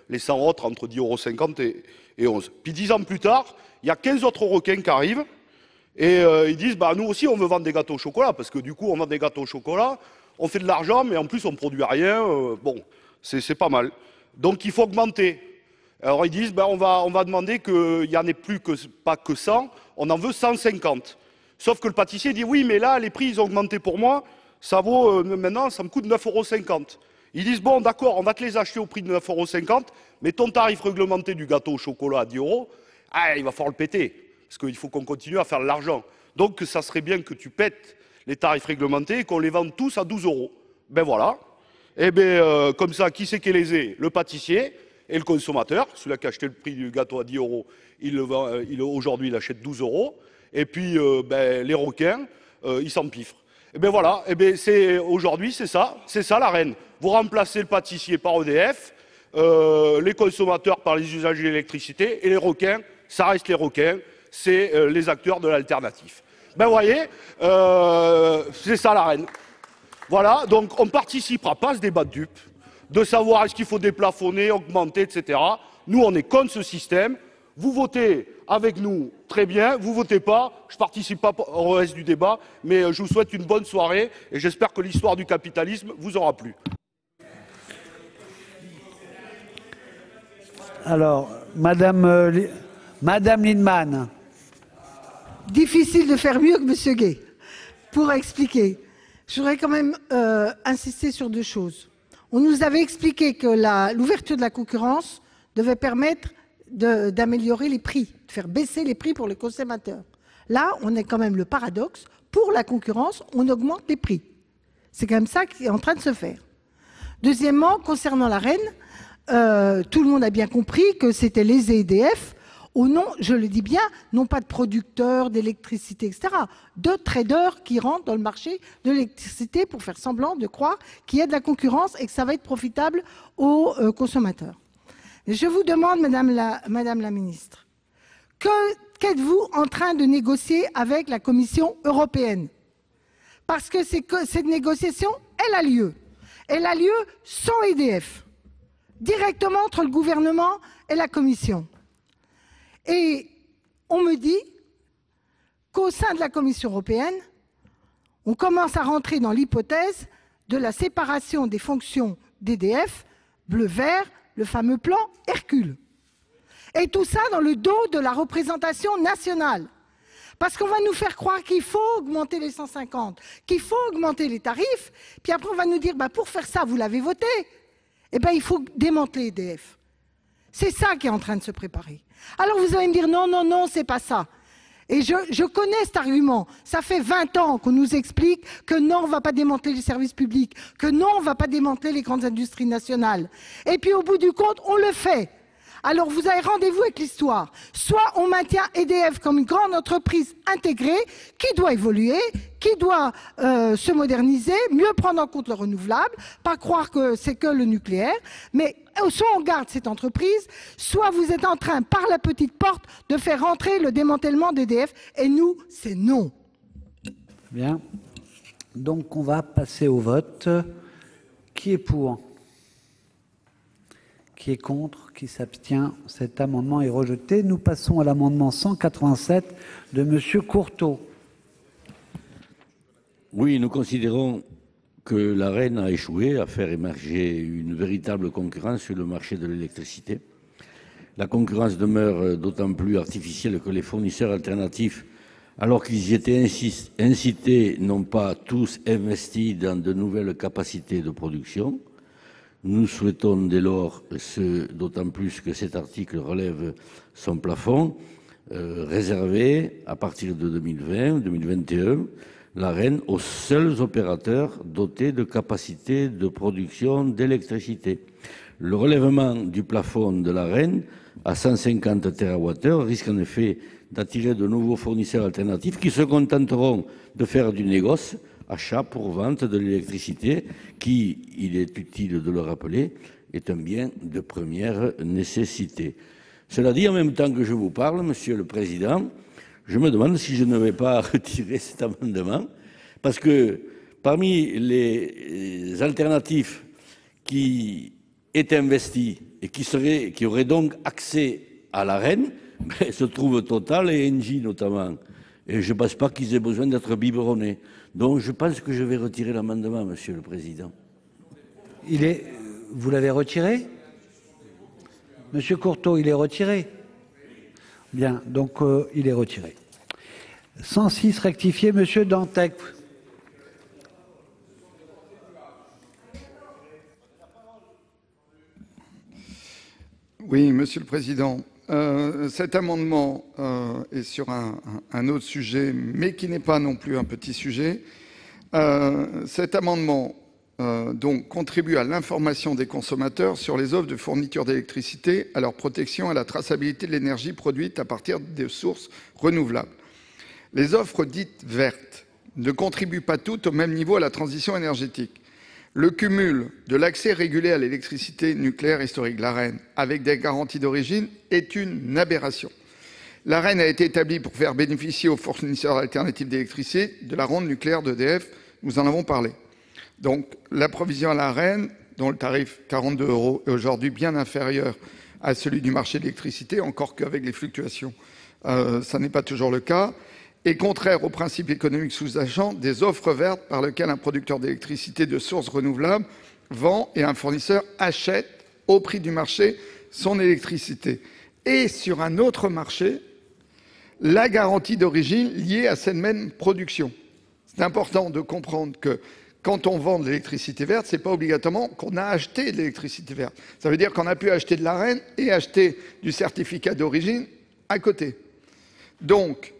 les 100 autres entre 10,50 € et 11. Puis 10 ans plus tard, il y a 15 autres requins qui arrivent, et ils disent, bah, nous aussi, on veut vendre des gâteaux au chocolat, parce que du coup, on vend des gâteaux au chocolat, on fait de l'argent, mais en plus, on ne produit rien. Bon, c'est pas mal. Donc, il faut augmenter. Alors, ils disent, ben, on va demander qu'il n'y en ait pas que 100, on en veut 150. Sauf que le pâtissier dit, oui, mais là, les prix, ils ont augmenté pour moi, ça vaut, maintenant, ça me coûte 9,50 €. Ils disent, bon, d'accord, on va te les acheter au prix de 9,50 €, mais ton tarif réglementé du gâteau au chocolat à 10 €, ah, il va falloir le péter, parce qu'il faut qu'on continue à faire de l'argent. Donc, ça serait bien que tu pètes les tarifs réglementés et qu'on les vende tous à 12 €. Ben voilà. Et bien, comme ça, qui c'est qui est lésé? Le pâtissier et le consommateur. Celui qui a acheté le prix du gâteau à 10 €, aujourd'hui, il achète 12 €. Et puis, ben, les requins, ils s'empiffrent. Et bien voilà, et bien aujourd'hui, c'est ça la reine. Vous remplacez le pâtissier par EDF, les consommateurs par les usagers d'électricité, et les requins, ça reste les requins, c'est les acteurs de l'alternative. Ben vous voyez, c'est ça la reine. Voilà, donc on ne participera pas à ce débat de dupes, de savoir est-ce qu'il faut déplafonner, augmenter, etc. Nous, on est contre ce système. Vous votez avec nous, très bien. Vous votez pas, je ne participe pas au reste du débat, mais je vous souhaite une bonne soirée et j'espère que l'histoire du capitalisme vous aura plu. Alors, Madame Lienemann. Difficile de faire mieux que M. Gay pour expliquer. Je voudrais quand même insister sur deux choses. On nous avait expliqué que l'ouverture de la concurrence devait permettre d'améliorer les prix, de faire baisser les prix pour les consommateurs. Là, on est quand même le paradoxe. Pour la concurrence, on augmente les prix. C'est quand même ça qui est en train de se faire. Deuxièmement, concernant la reine, tout le monde a bien compris que c'était les EDF, au nom, je le dis bien, non pas de producteurs d'électricité, etc., de traders qui rentrent dans le marché de l'électricité pour faire semblant de croire qu'il y a de la concurrence et que ça va être profitable aux consommateurs. Je vous demande, Madame la Ministre, qu'êtes-vous en train de négocier avec la Commission européenne? Parce que cette négociation, elle a lieu. Elle a lieu sans EDF, directement entre le gouvernement et la Commission. Et on me dit qu'au sein de la Commission européenne, on commence à rentrer dans l'hypothèse de la séparation des fonctions d'EDF, bleu-vert, le fameux plan Hercule. Et tout ça dans le dos de la représentation nationale. Parce qu'on va nous faire croire qu'il faut augmenter les 150, qu'il faut augmenter les tarifs, puis après on va nous dire, bah, pour faire ça, vous l'avez voté, eh ben, il faut démanteler EDF. C'est ça qui est en train de se préparer. Alors vous allez me dire, non, non, non, c'est pas ça. Et je connais cet argument. Ça fait 20 ans qu'on nous explique que non, on ne va pas démanteler les services publics, que non, on ne va pas démanteler les grandes industries nationales. Et puis au bout du compte, on le fait. Alors vous avez rendez-vous avec l'histoire. Soit on maintient EDF comme une grande entreprise intégrée qui doit évoluer, qui doit se moderniser, mieux prendre en compte le renouvelable, pas croire que c'est que le nucléaire, mais soit on garde cette entreprise, soit vous êtes en train, par la petite porte, de faire rentrer le démantèlement d'EDF, et nous, c'est non. Bien. Donc on va passer au vote. Qui est pour ? Qui est contre? Qui s'abstient? Cet amendement est rejeté. Nous passons à l'amendement 187 de M. Courteau. Oui, nous considérons que l'AREN a échoué à faire émerger une véritable concurrence sur le marché de l'électricité. La concurrence demeure d'autant plus artificielle que les fournisseurs alternatifs, alors qu'ils y étaient incités, n'ont pas tous investi dans de nouvelles capacités de production. Nous souhaitons dès lors, d'autant plus que cet article relève son plafond, réservé à partir de 2020-2021 l'AREN aux seuls opérateurs dotés de capacités de production d'électricité. Le relèvement du plafond de l'AREN à 150 TWh risque en effet d'attirer de nouveaux fournisseurs alternatifs qui se contenteront de faire du négoce, achat pour vente de l'électricité, qui, il est utile de le rappeler, est un bien de première nécessité. Cela dit, en même temps que je vous parle, Monsieur le Président, je me demande si je ne vais pas retirer cet amendement, parce que parmi les alternatifs qui étaient investis et qui auraient donc accès à l'Arenh, se trouvent Total et Engie notamment. Et je ne pense pas qu'ils aient besoin d'être biberonnés. Donc je pense que je vais retirer l'amendement, Monsieur le Président. Vous l'avez retiré? Monsieur Courteau, il est retiré? Bien, donc il est retiré. 106 rectifié, Monsieur Dantec. Oui, Monsieur le Président. Cet amendement est sur un autre sujet, mais qui n'est pas non plus un petit sujet. Cet amendement donc contribue à l'information des consommateurs sur les offres de fourniture d'électricité, à leur protection et à la traçabilité de l'énergie produite à partir de sources renouvelables. Les offres dites vertes ne contribuent pas toutes au même niveau à la transition énergétique. Le cumul de l'accès régulé à l'électricité nucléaire historique, l'Arenh, avec des garanties d'origine est une aberration. L'Arenh a été établie pour faire bénéficier aux fournisseurs alternatifs d'électricité de la ronde nucléaire d'EDF, nous en avons parlé. Donc l'approvisionnement à l'Arenh, dont le tarif 42 € est aujourd'hui bien inférieur à celui du marché de l'électricité, encore qu'avec les fluctuations, ça n'est pas toujours le cas, est contraire au principe économique sous-jacent des offres vertes par lesquelles un producteur d'électricité de sources renouvelables vend et un fournisseur achète au prix du marché son électricité. Et sur un autre marché, la garantie d'origine liée à cette même production. C'est important de comprendre que quand on vend de l'électricité verte, ce n'est pas obligatoirement qu'on a acheté de l'électricité verte. Ça veut dire qu'on a pu acheter de l'Arenh et acheter du certificat d'origine à côté. Donc,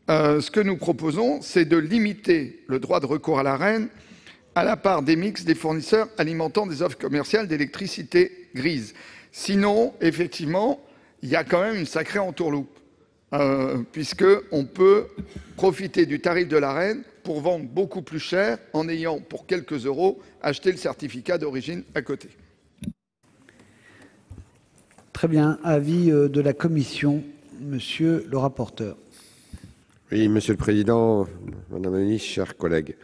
ce que nous proposons, c'est de limiter le droit de recours à l'Arenh à la part des mix des fournisseurs alimentant des offres commerciales d'électricité grise. Sinon, effectivement, il y a quand même une sacrée entourloupe, puisqu'on peut profiter du tarif de l'Arenh pour vendre beaucoup plus cher en ayant, pour quelques euros, acheté le certificat d'origine à côté. Très bien. Avis de la Commission, Monsieur le rapporteur. Oui, Monsieur le Président, Madame la Ministre, chers collègues.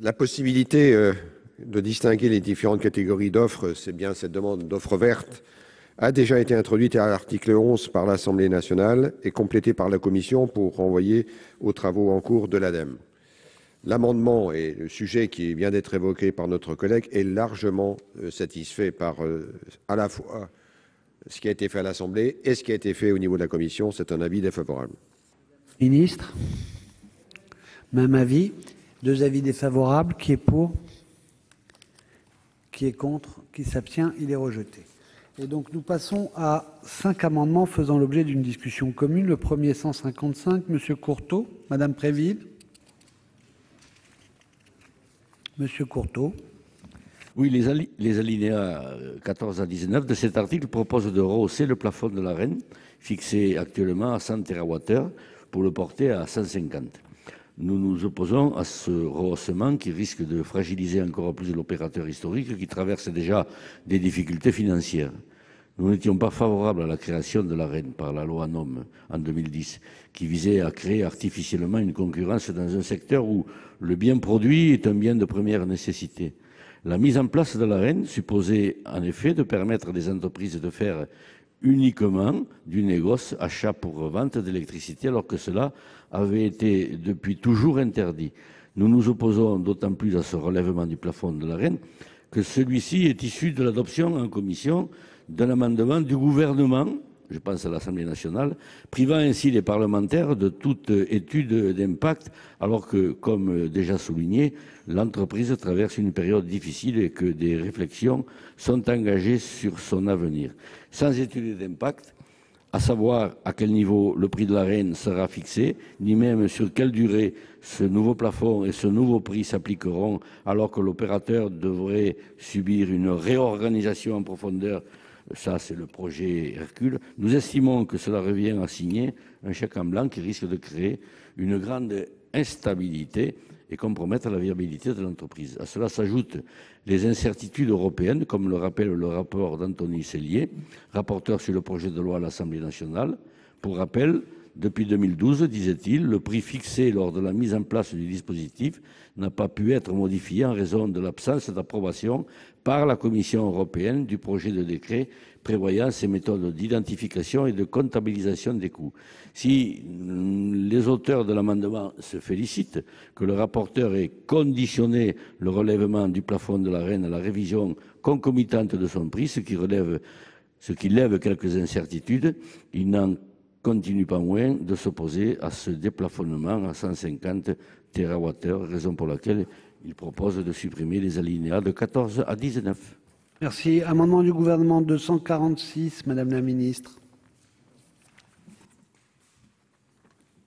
La possibilité de distinguer les différentes catégories d'offres, c'est bien cette demande d'offres vertes, a déjà été introduite à l'article 11 par l'Assemblée nationale et complétée par la Commission pour renvoyer aux travaux en cours de l'ADEME. L'amendement et le sujet qui vient d'être évoqué par notre collègue est largement satisfait par à la fois ce qui a été fait à l'Assemblée et ce qui a été fait au niveau de la Commission. C'est un avis défavorable. Ministre, même avis. Deux avis défavorables. Qui est pour? Qui est contre? Qui s'abstient? Il est rejeté. Et donc nous passons à 5 amendements faisant l'objet d'une discussion commune. Le premier 155, Monsieur Courteau, Madame Préville. Monsieur Courteau. Oui, les alinéas 14 à 19 de cet article proposent de rehausser le plafond de l'Arenh, fixé actuellement à 100 TWh, pour le porter à 150. Nous nous opposons à ce rehaussement qui risque de fragiliser encore plus l'opérateur historique qui traverse déjà des difficultés financières. Nous n'étions pas favorables à la création de l'Arenh par la loi NOM en 2010, qui visait à créer artificiellement une concurrence dans un secteur où le bien produit est un bien de première nécessité. La mise en place de l'Arenh supposait en effet de permettre à des entreprises de faire uniquement du négoce achat pour vente d'électricité, alors que cela avait été depuis toujours interdit. Nous nous opposons d'autant plus à ce relèvement du plafond de l'Arenh que celui-ci est issu de l'adoption en commission d'un amendement du gouvernement, je pense à l'Assemblée nationale, privant ainsi les parlementaires de toute étude d'impact, alors que, comme déjà souligné, l'entreprise traverse une période difficile et que des réflexions sont engagées sur son avenir. Sans étude d'impact, à savoir à quel niveau le prix de l'Arenh sera fixé, ni même sur quelle durée ce nouveau plafond et ce nouveau prix s'appliqueront, alors que l'opérateur devrait subir une réorganisation en profondeur. Ça, c'est le projet Hercule. Nous estimons que cela revient à signer un chèque en blanc qui risque de créer une grande instabilité et compromettre la viabilité de l'entreprise. À cela s'ajoutent les incertitudes européennes, comme le rappelle le rapport d'Anthony Sellier, rapporteur sur le projet de loi à l'Assemblée nationale. Pour rappel, depuis 2012, disait-il, le prix fixé lors de la mise en place du dispositif n'a pas pu être modifié en raison de l'absence d'approbation par la Commission européenne du projet de décret prévoyant ces méthodes d'identification et de comptabilisation des coûts. Si les auteurs de l'amendement se félicitent que le rapporteur ait conditionné le relèvement du plafond de l'Arenh à la révision concomitante de son prix, ce qui lève quelques incertitudes, il n'en continue pas moins de s'opposer à ce déplafonnement à 150 TWh, raison pour laquelle il propose de supprimer les alinéas de 14 à 19. Merci. Amendement du gouvernement 246, Madame la Ministre.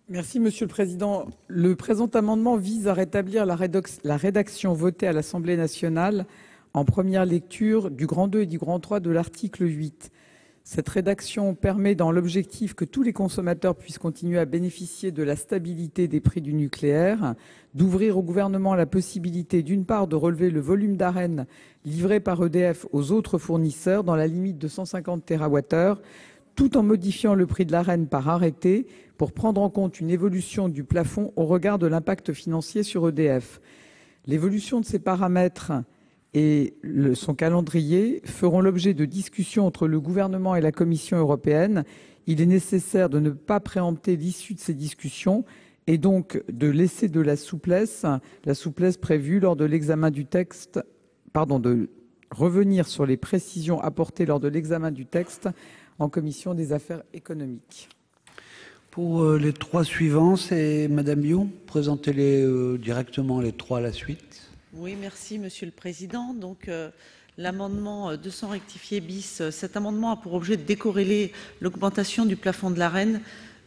Merci, Monsieur le Président. Le présent amendement vise à rétablir la rédaction votée à l'Assemblée nationale en première lecture du grand 2 et du grand 3 de l'article 8. Cette rédaction permet, dans l'objectif que tous les consommateurs puissent continuer à bénéficier de la stabilité des prix du nucléaire, d'ouvrir au gouvernement la possibilité, d'une part, de relever le volume d'Arenh livré par EDF aux autres fournisseurs dans la limite de 150 TWh, tout en modifiant le prix de l'Arenh par arrêté pour prendre en compte une évolution du plafond au regard de l'impact financier sur EDF. L'évolution de ces paramètres et son calendrier feront l'objet de discussions entre le gouvernement et la Commission européenne. Il est nécessaire de ne pas préempter l'issue de ces discussions et donc de laisser de la souplesse prévue lors de l'examen du texte, de revenir sur les précisions apportées lors de l'examen du texte en commission des affaires économiques. Pour les trois suivants, c'est Madame Bion. Présentez-les directement les trois à la suite. Oui, merci Monsieur le Président. Donc, l'amendement 200 rectifié bis, cet amendement a pour objet de décorréler l'augmentation du plafond de l'Arenh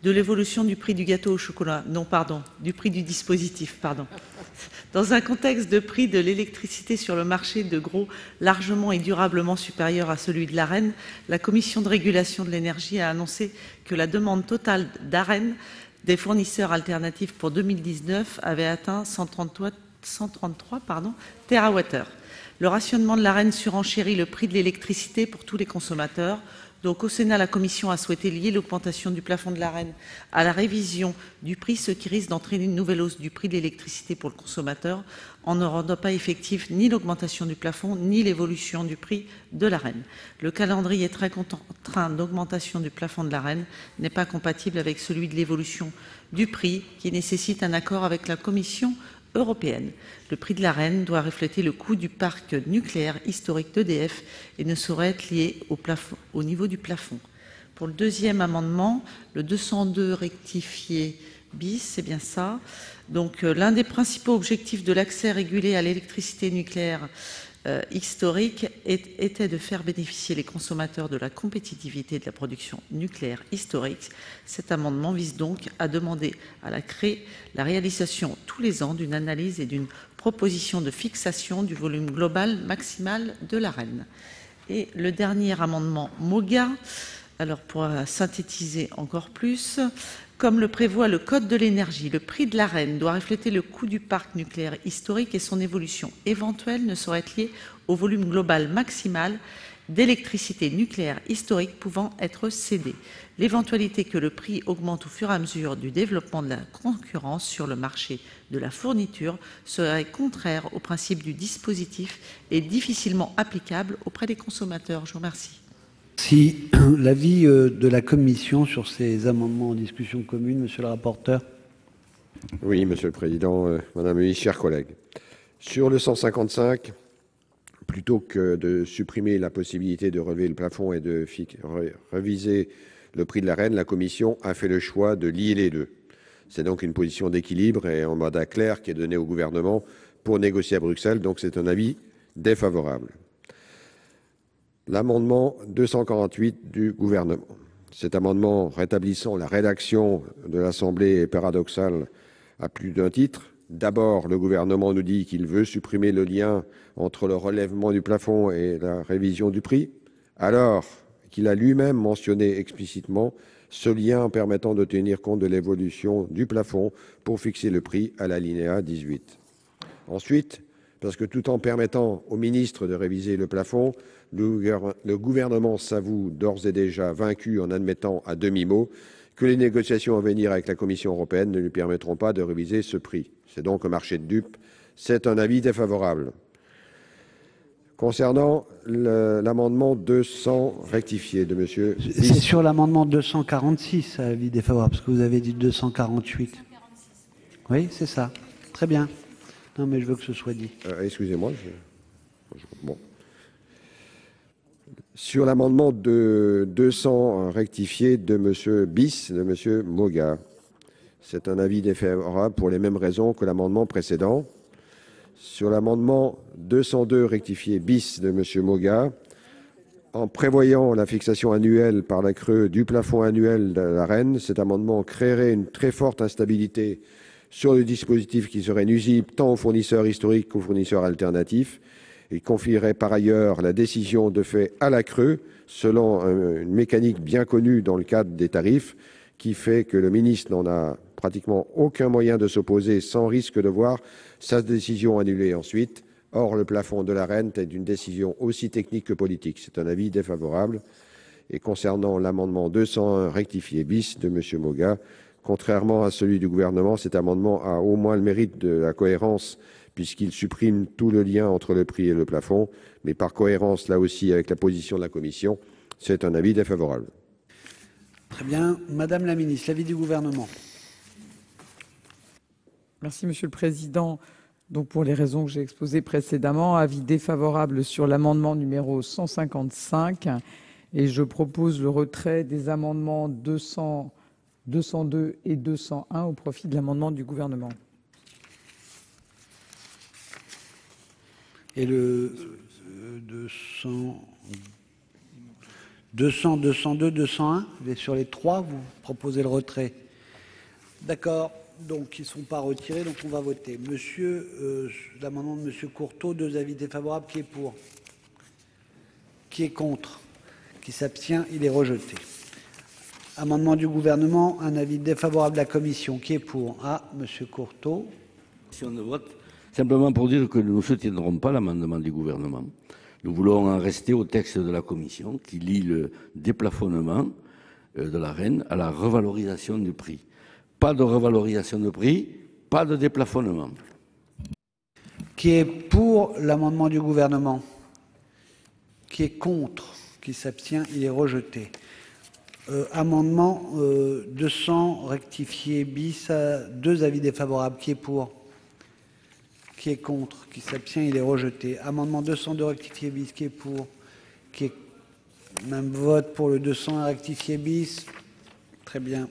de l'évolution du prix du gâteau au chocolat. Non, pardon, du prix du dispositif, pardon. Dans un contexte de prix de l'électricité sur le marché de gros largement et durablement supérieur à celui de l'Arenh, la Commission de régulation de l'énergie a annoncé que la demande totale d'Arenh des fournisseurs alternatifs pour 2019 avait atteint 133 TWh. Le rationnement de l'Arenh surenchérit le prix de l'électricité pour tous les consommateurs. Donc au Sénat, la Commission a souhaité lier l'augmentation du plafond de l'Arenh à la révision du prix, ce qui risque d'entraîner une nouvelle hausse du prix de l'électricité pour le consommateur, en ne rendant pas effectif ni l'augmentation du plafond, ni l'évolution du prix de l'Arenh. Le calendrier très contraint d'augmentation du plafond de l'Arenh n'est pas compatible avec celui de l'évolution du prix, qui nécessite un accord avec la Commission européenne. Le prix de l'Arenh doit refléter le coût du parc nucléaire historique d'EDF et ne saurait être lié au niveau du plafond. Pour le deuxième amendement, le 202 rectifié bis, c'est bien ça. Donc, l'un des principaux objectifs de l'accès régulé à l'électricité nucléaire historique était de faire bénéficier les consommateurs de la compétitivité de la production nucléaire historique. Cet amendement vise donc à demander à la CRE la réalisation tous les ans d'une analyse et d'une proposition de fixation du volume global maximal de l'Arenh. Et le dernier amendement MOGA, alors pour synthétiser encore plus, comme le prévoit le Code de l'énergie, le prix de l'Arenh doit refléter le coût du parc nucléaire historique et son évolution éventuelle ne saurait être liée au volume global maximal d'électricité nucléaire historique pouvant être cédé. L'éventualité que le prix augmente au fur et à mesure du développement de la concurrence sur le marché de la fourniture serait contraire au principe du dispositif et difficilement applicable auprès des consommateurs. Je vous remercie. Si l'avis de la Commission sur ces amendements en discussion commune, Monsieur le rapporteur. Oui, Monsieur le Président, Madame la Ministre, chers collègues. Sur le 155, plutôt que de supprimer la possibilité de relever le plafond et de réviser le prix de l'Arenh, la Commission a fait le choix de lier les deux. C'est donc une position d'équilibre et en mandat clair qui est donné au gouvernement pour négocier à Bruxelles, donc c'est un avis défavorable. L'amendement 248 du gouvernement. Cet amendement rétablissant la rédaction de l'Assemblée est paradoxal à plus d'un titre. D'abord, le gouvernement nous dit qu'il veut supprimer le lien entre le relèvement du plafond et la révision du prix, alors qu'il a lui-même mentionné explicitement ce lien permettant de tenir compte de l'évolution du plafond pour fixer le prix à l'alinéa 18. Ensuite, parce que tout en permettant au ministre de réviser le plafond, le gouvernement s'avoue d'ores et déjà vaincu en admettant à demi-mot que les négociations à venir avec la Commission européenne ne lui permettront pas de réviser ce prix. C'est donc un marché de dupes. C'est un avis défavorable. Concernant l'amendement 200 rectifié de monsieur... C'est sur l'amendement 246, avis défavorable, parce que vous avez dit 248. Oui, c'est ça. Très bien. Non, mais je veux que ce soit dit. Excusez-moi. Bon. Sur l'amendement de 200 rectifié de monsieur Bis, de monsieur Moga, c'est un avis défavorable pour les mêmes raisons que l'amendement précédent. Sur l'amendement 202 rectifié bis de monsieur Moga, en prévoyant la fixation annuelle par la CRE du plafond annuel de l'Arenh, cet amendement créerait une très forte instabilité sur le dispositif qui serait nuisible tant aux fournisseurs historiques qu'aux fournisseurs alternatifs. Il confierait par ailleurs la décision de fait à la CRE selon une mécanique bien connue dans le cadre des tarifs qui fait que le ministre n'en a pratiquement aucun moyen de s'opposer sans risque de voir sa décision annulée ensuite. Or, le plafond de l'Arenh est une décision aussi technique que politique. C'est un avis défavorable. Et concernant l'amendement 201 rectifié bis de M. Moga, contrairement à celui du gouvernement, cet amendement a au moins le mérite de la cohérence puisqu'il supprime tout le lien entre le prix et le plafond. Mais par cohérence, là aussi, avec la position de la Commission, c'est un avis défavorable. Très bien. Madame la ministre, l'avis du gouvernement. Merci, Monsieur le Président. Donc, pour les raisons que j'ai exposées précédemment, avis défavorable sur l'amendement numéro 155. Et je propose le retrait des amendements 200, 202 et 201 au profit de l'amendement du gouvernement. Et le 200, 202, 201, sur les trois, vous proposez le retrait. D'accord. Donc, ils ne sont pas retirés, donc on va voter. L'amendement de M. Courteau, deux avis défavorables. Qui est pour? Qui est contre? Qui s'abstient? Il est rejeté. Amendement du gouvernement, un avis défavorable de la commission. Qui est pour? M. Courteau. Si on vote, simplement pour dire que nous ne soutiendrons pas l'amendement du gouvernement. Nous voulons en rester au texte de la commission qui lie le déplafonnement de l'Arenh à la revalorisation du prix. Pas de revalorisation de prix, pas de déplafonnement. Qui est pour l'amendement du gouvernement? Qui est contre? Qui s'abstient? Il est rejeté. Amendement 200 rectifié bis, deux avis défavorables. Qui est pour? Qui est contre? Qui s'abstient? Il est rejeté. Amendement 202 rectifié bis. Qui est pour? Qui est... Même vote pour le 201 rectifié bis. Très bien.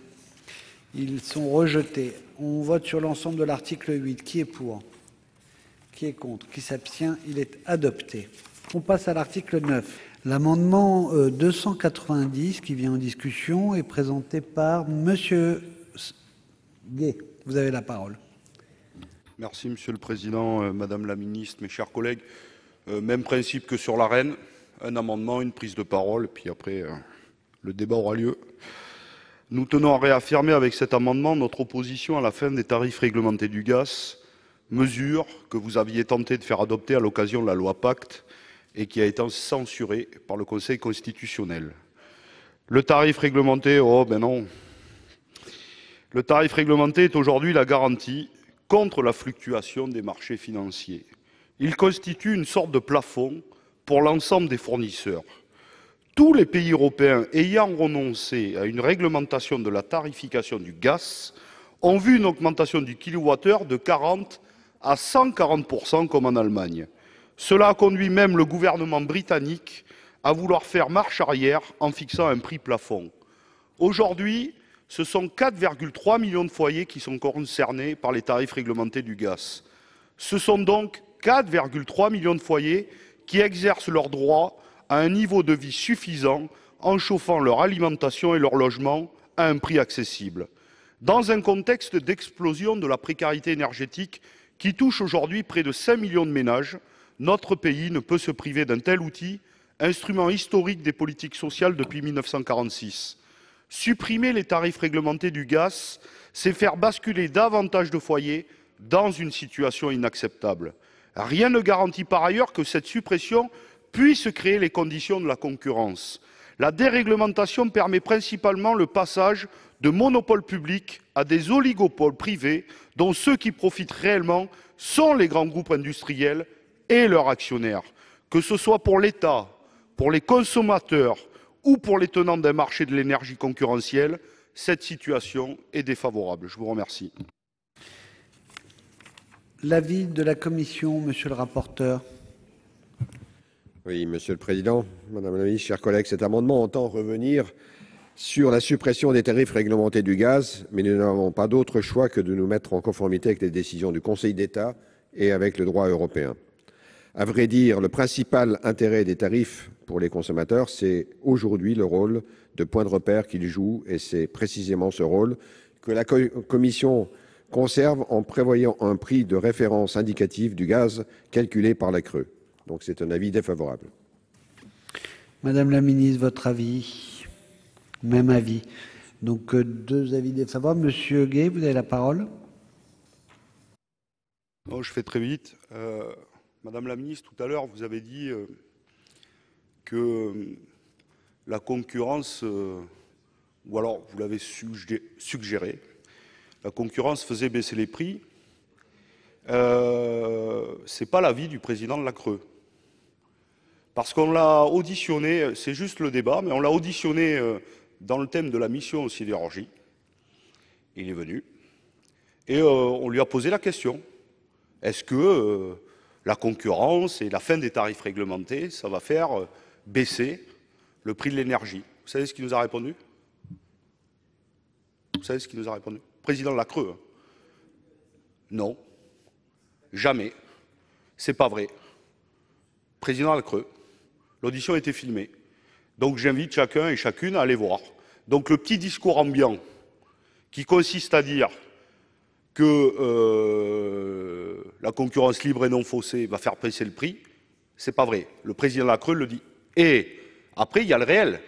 Ils sont rejetés. On vote sur l'ensemble de l'article 8. Qui est pour? Qui est contre? Qui s'abstient? Il est adopté. On passe à l'article 9. L'amendement 290 qui vient en discussion est présenté par M. Gay. Vous avez la parole. Merci, Monsieur le Président, Madame la Ministre, mes chers collègues. Même principe que sur l'Arenh, un amendement, une prise de parole, puis après, le débat aura lieu. Nous tenons à réaffirmer avec cet amendement notre opposition à la fin des tarifs réglementés du gaz, mesure que vous aviez tenté de faire adopter à l'occasion de la loi Pacte et qui a été censurée par le Conseil constitutionnel. Le tarif réglementé, non. Le tarif réglementé est aujourd'hui la garantie contre la fluctuation des marchés financiers. Il constitue une sorte de plafond pour l'ensemble des fournisseurs. Tous les pays européens ayant renoncé à une réglementation de la tarification du gaz ont vu une augmentation du kilowattheure de 40 à 140% comme en Allemagne. Cela a conduit même le gouvernement britannique à vouloir faire marche arrière en fixant un prix plafond. Aujourd'hui, ce sont 4,3 millions de foyers qui sont concernés par les tarifs réglementés du gaz. Ce sont donc 4,3 millions de foyers qui exercent leurs droits à un niveau de vie suffisant en chauffant leur alimentation et leur logement à un prix accessible. Dans un contexte d'explosion de la précarité énergétique qui touche aujourd'hui près de 5 millions de ménages, notre pays ne peut se priver d'un tel outil, instrument historique des politiques sociales depuis 1946. Supprimer les tarifs réglementés du gaz, c'est faire basculer davantage de foyers dans une situation inacceptable. Rien ne garantit par ailleurs que cette suppression puisse créer les conditions de la concurrence. La déréglementation permet principalement le passage de monopoles publics à des oligopoles privés dont ceux qui profitent réellement sont les grands groupes industriels et leurs actionnaires. Que ce soit pour l'État, pour les consommateurs ou pour les tenants d'un marché de l'énergie concurrentiel, cette situation est défavorable. Je vous remercie. L'avis de la commission, monsieur le rapporteur. Oui, Monsieur le Président, Madame la Ministre, chers collègues, cet amendement entend revenir sur la suppression des tarifs réglementés du gaz, mais nous n'avons pas d'autre choix que de nous mettre en conformité avec les décisions du Conseil d'État et avec le droit européen. À vrai dire, le principal intérêt des tarifs pour les consommateurs, c'est aujourd'hui le rôle de point de repère qu'ils jouent, et c'est précisément ce rôle que la Commission conserve en prévoyant un prix de référence indicatif du gaz calculé par la CRE. Donc c'est un avis défavorable. Madame la ministre, votre avis? Même avis. Donc 2 avis défavorables. Monsieur Gay, vous avez la parole. Non, je fais très vite. Madame la ministre, tout à l'heure, vous avez dit que la concurrence, ou alors vous l'avez suggéré, la concurrence faisait baisser les prix. Ce n'est pas l'avis du président de la CRE. Parce qu'on l'a auditionné, c'est juste le débat, mais on l'a auditionné dans le thème de la mission sidérurgie. Il est venu. Et on lui a posé la question. Est-ce que la concurrence et la fin des tarifs réglementés, ça va faire baisser le prix de l'énergie? Vous savez ce qu'il nous a répondu? Vous savez ce qu'il nous a répondu? Président de la CRE. Non. Jamais. C'est pas vrai. Président de la CRE. L'audition a été filmée. Donc j'invite chacun et chacune à aller voir. Donc le petit discours ambiant qui consiste à dire que la concurrence libre et non faussée va faire baisser le prix, c'est pas vrai. Le président de la CRE le dit. Et après, il y a le réel.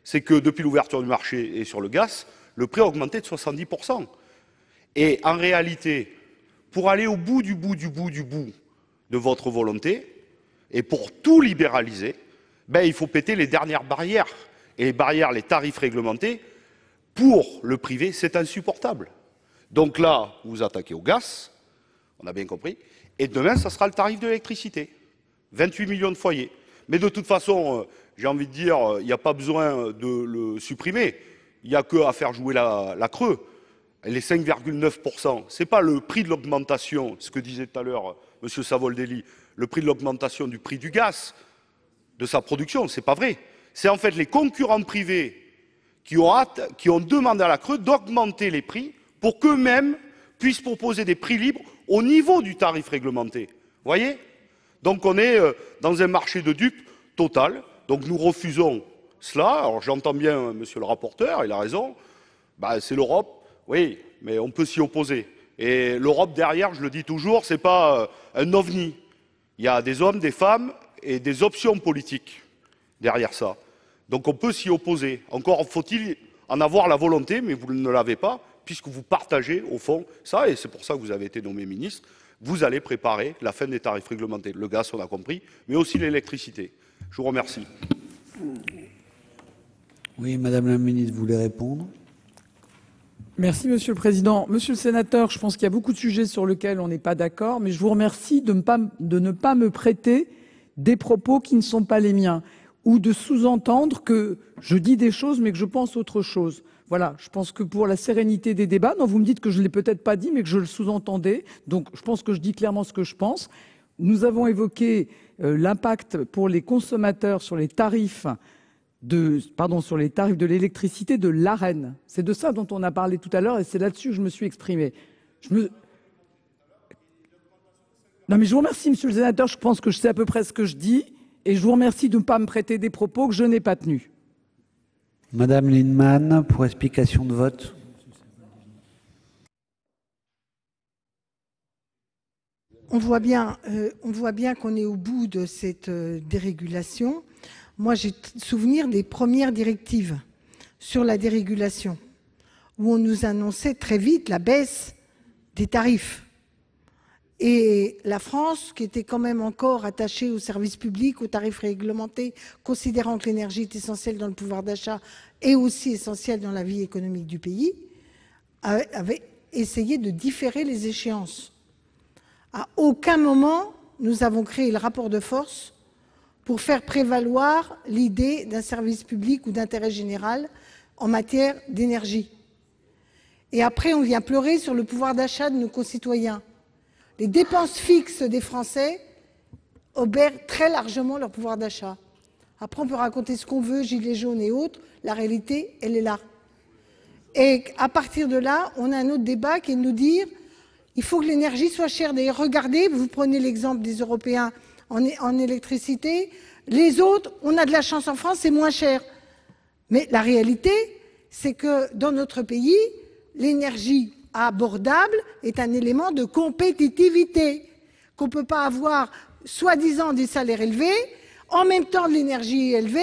C'est que depuis l'ouverture du marché et sur le gaz, le prix a augmenté de 70%. Et en réalité, pour aller au bout du bout de votre volonté, et pour tout libéraliser, ben, il faut péter les dernières barrières. Et les barrières, les tarifs réglementés, pour le privé, c'est insupportable. Donc là, vous attaquez au gaz, on a bien compris, et demain, ça sera le tarif de l'électricité. 28 millions de foyers. Mais de toute façon, j'ai envie de dire, il n'y a pas besoin de le supprimer. Il n'y a qu'à faire jouer la CRE. Les 5,9%, ce n'est pas le prix de l'augmentation, ce que disait tout à l'heure M. Savoldelli, le prix de l'augmentation du prix du gaz, de sa production, ce n'est pas vrai. C'est en fait les concurrents privés qui ont demandé à la CRE d'augmenter les prix pour qu'eux-mêmes puissent proposer des prix libres au niveau du tarif réglementé. Vous voyez? Donc on est dans un marché de dupes total. Donc nous refusons cela. Alors j'entends bien monsieur le rapporteur, il a raison. Bah, c'est l'Europe, oui, mais on peut s'y opposer. Et l'Europe derrière, je le dis toujours, ce n'est pas un ovni. Il y a des hommes, des femmes et des options politiques derrière ça. Donc on peut s'y opposer. Encore faut-il en avoir la volonté, mais vous ne l'avez pas, puisque vous partagez au fond ça, et c'est pour ça que vous avez été nommé ministre. Vous allez préparer la fin des tarifs réglementés. Le gaz, on a compris, mais aussi l'électricité. Je vous remercie. Oui, Madame la ministre, vous voulez répondre? Merci, Monsieur le Président. Monsieur le Sénateur, je pense qu'il y a beaucoup de sujets sur lesquels on n'est pas d'accord, mais je vous remercie de ne pas me prêter des propos qui ne sont pas les miens, ou de sous-entendre que je dis des choses mais que je pense autre chose. Voilà, je pense que pour la sérénité des débats, non, vous me dites que je ne l'ai peut-être pas dit, mais que je le sous-entendais, donc je pense que je dis clairement ce que je pense. Nous avons évoqué l'impact pour les consommateurs sur les tarifs sur les tarifs de l'électricité de l'AREN. C'est de ça dont on a parlé tout à l'heure et c'est là-dessus que je me suis exprimé. Non mais je vous remercie, Monsieur le Sénateur, je pense que je sais à peu près ce que je dis et je vous remercie de ne pas me prêter des propos que je n'ai pas tenus. Madame Lienemann, pour explication de vote. On voit bien qu'on est au bout de cette dérégulation. Moi, j'ai souvenir des premières directives sur la dérégulation, où on nous annonçait très vite la baisse des tarifs. Et la France, qui était quand même encore attachée aux services publics, aux tarifs réglementés, considérant que l'énergie est essentielle dans le pouvoir d'achat et aussi essentielle dans la vie économique du pays, avait essayé de différer les échéances. À aucun moment, nous avons créé le rapport de force pour faire prévaloir l'idée d'un service public ou d'intérêt général en matière d'énergie. Et après, on vient pleurer sur le pouvoir d'achat de nos concitoyens. Les dépenses fixes des Français obèrent très largement leur pouvoir d'achat. Après, on peut raconter ce qu'on veut, gilets jaunes et autres, la réalité, elle est là. Et à partir de là, on a un autre débat qui est de nous dire il faut que l'énergie soit chère. D'ailleurs, regardez, vous prenez l'exemple des Européens en électricité, les autres, on a de la chance en France, c'est moins cher. Mais la réalité, c'est que dans notre pays, l'énergie abordable est un élément de compétitivité, qu'on ne peut pas avoir soi-disant des salaires élevés, en même temps de l'énergie élevée,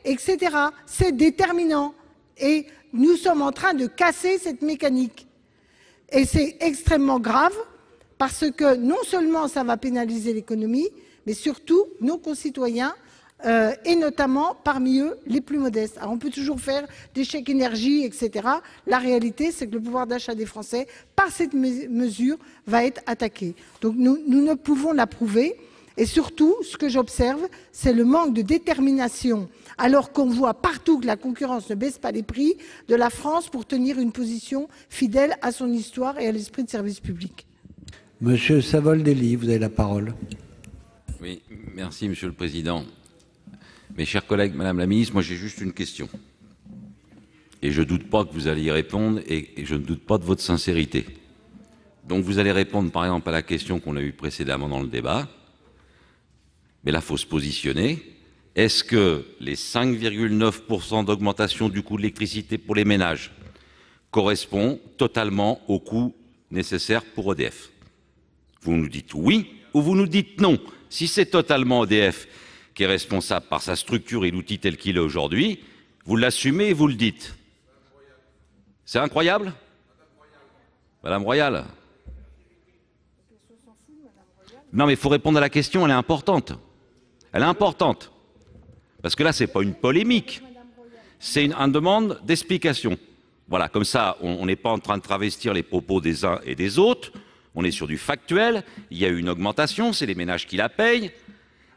etc. C'est déterminant. Et nous sommes en train de casser cette mécanique. Et c'est extrêmement grave parce que non seulement ça va pénaliser l'économie, mais surtout nos concitoyens, et notamment parmi eux les plus modestes. Alors on peut toujours faire des chèques énergie, etc. La réalité, c'est que le pouvoir d'achat des Français, par cette mesure, va être attaqué. Donc nous ne pouvons l'approuver. Et surtout, ce que j'observe, c'est le manque de détermination, alors qu'on voit partout que la concurrence ne baisse pas les prix, de la France pour tenir une position fidèle à son histoire et à l'esprit de service public. Monsieur Savoldelli, vous avez la parole. Oui, merci Monsieur le Président. Mes chers collègues, Madame la Ministre, moi j'ai juste une question. Et je ne doute pas que vous allez y répondre et je ne doute pas de votre sincérité. Donc vous allez répondre par exemple à la question qu'on a eue précédemment dans le débat. Mais là, il faut se positionner. Est-ce que les 5,9% d'augmentation du coût de l'électricité pour les ménages correspondent totalement au coût nécessaire pour EDF? Vous nous dites oui ou vous nous dites non. Si c'est totalement EDF qui est responsable par sa structure et l'outil tel qu'il est aujourd'hui, vous l'assumez et vous le dites. C'est incroyable, Madame Royal? Non, mais il faut répondre à la question, elle est importante. Elle est importante. Parce que là, ce n'est pas une polémique. C'est une demande d'explication. Voilà, comme ça, on n'est pas en train de travestir les propos des uns et des autres. On est sur du factuel. Il y a eu une augmentation, c'est les ménages qui la payent.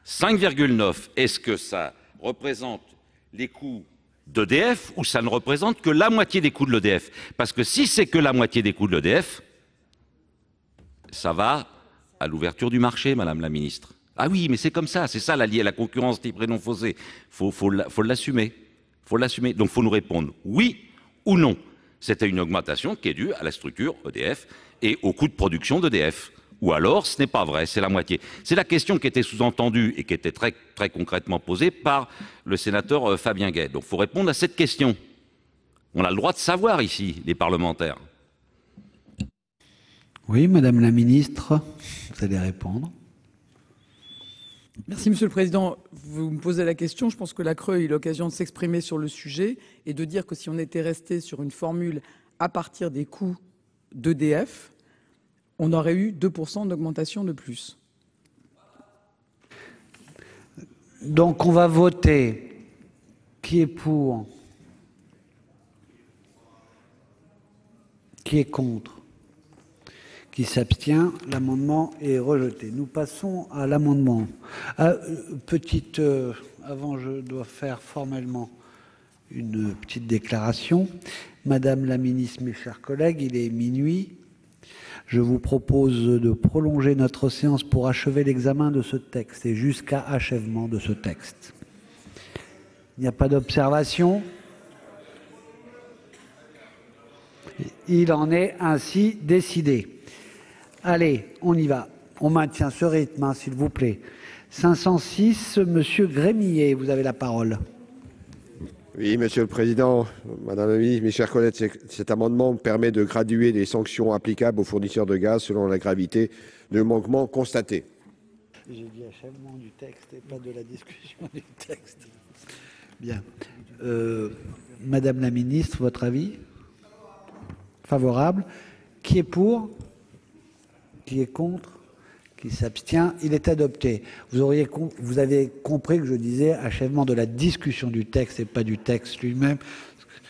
5,9, est-ce que ça représente les coûts d'EDF ou ça ne représente que la moitié des coûts de l'EDF? Parce que si c'est que la moitié des coûts de l'EDF, ça va à l'ouverture du marché, Madame la Ministre. Ah oui, mais c'est comme ça, c'est ça la concurrence libre et non faussée. Faut l'assumer. Faut l'assumer. Donc il faut nous répondre oui ou non. C'était une augmentation qui est due à la structure EDF et au coût de production d'EDF. Ou alors, ce n'est pas vrai, c'est la moitié. C'est la question qui était sous-entendue et qui était très, très concrètement posée par le sénateur Fabien Gay. Donc il faut répondre à cette question. On a le droit de savoir ici, les parlementaires. Oui, Madame la Ministre, vous allez répondre. Merci, Monsieur le Président. Vous me posez la question. Je pense que la CRE a eu l'occasion de s'exprimer sur le sujet et de dire que si on était resté sur une formule à partir des coûts d'EDF, on aurait eu 2% d'augmentation de plus. Donc on va voter. Qui est pour? Qui est contre? Qui s'abstient? L'amendement est rejeté. Nous passons à l'amendement. Avant, je dois faire formellement une petite déclaration. Madame la Ministre, mes chers collègues, il est minuit. Je vous propose de prolonger notre séance pour achever l'examen de ce texte et jusqu'à achèvement de ce texte. Il n'y a pas d'observation? Il en est ainsi décidé. Allez, on y va. On maintient ce rythme, s'il vous plaît. 506, Monsieur Grémillet, vous avez la parole. Oui, Monsieur le Président, Madame la Ministre, mes chers collègues, cet amendement permet de graduer les sanctions applicables aux fournisseurs de gaz selon la gravité de manquements constatés. J'ai dit achèvement du texte et pas de la discussion du texte. Bien. Madame la Ministre, votre avis? Favorable. Qui est pour? Qui est contre? qui s'abstient. Il est adopté. Vous avez compris que je disais achèvement de la discussion du texte et pas du texte lui-même.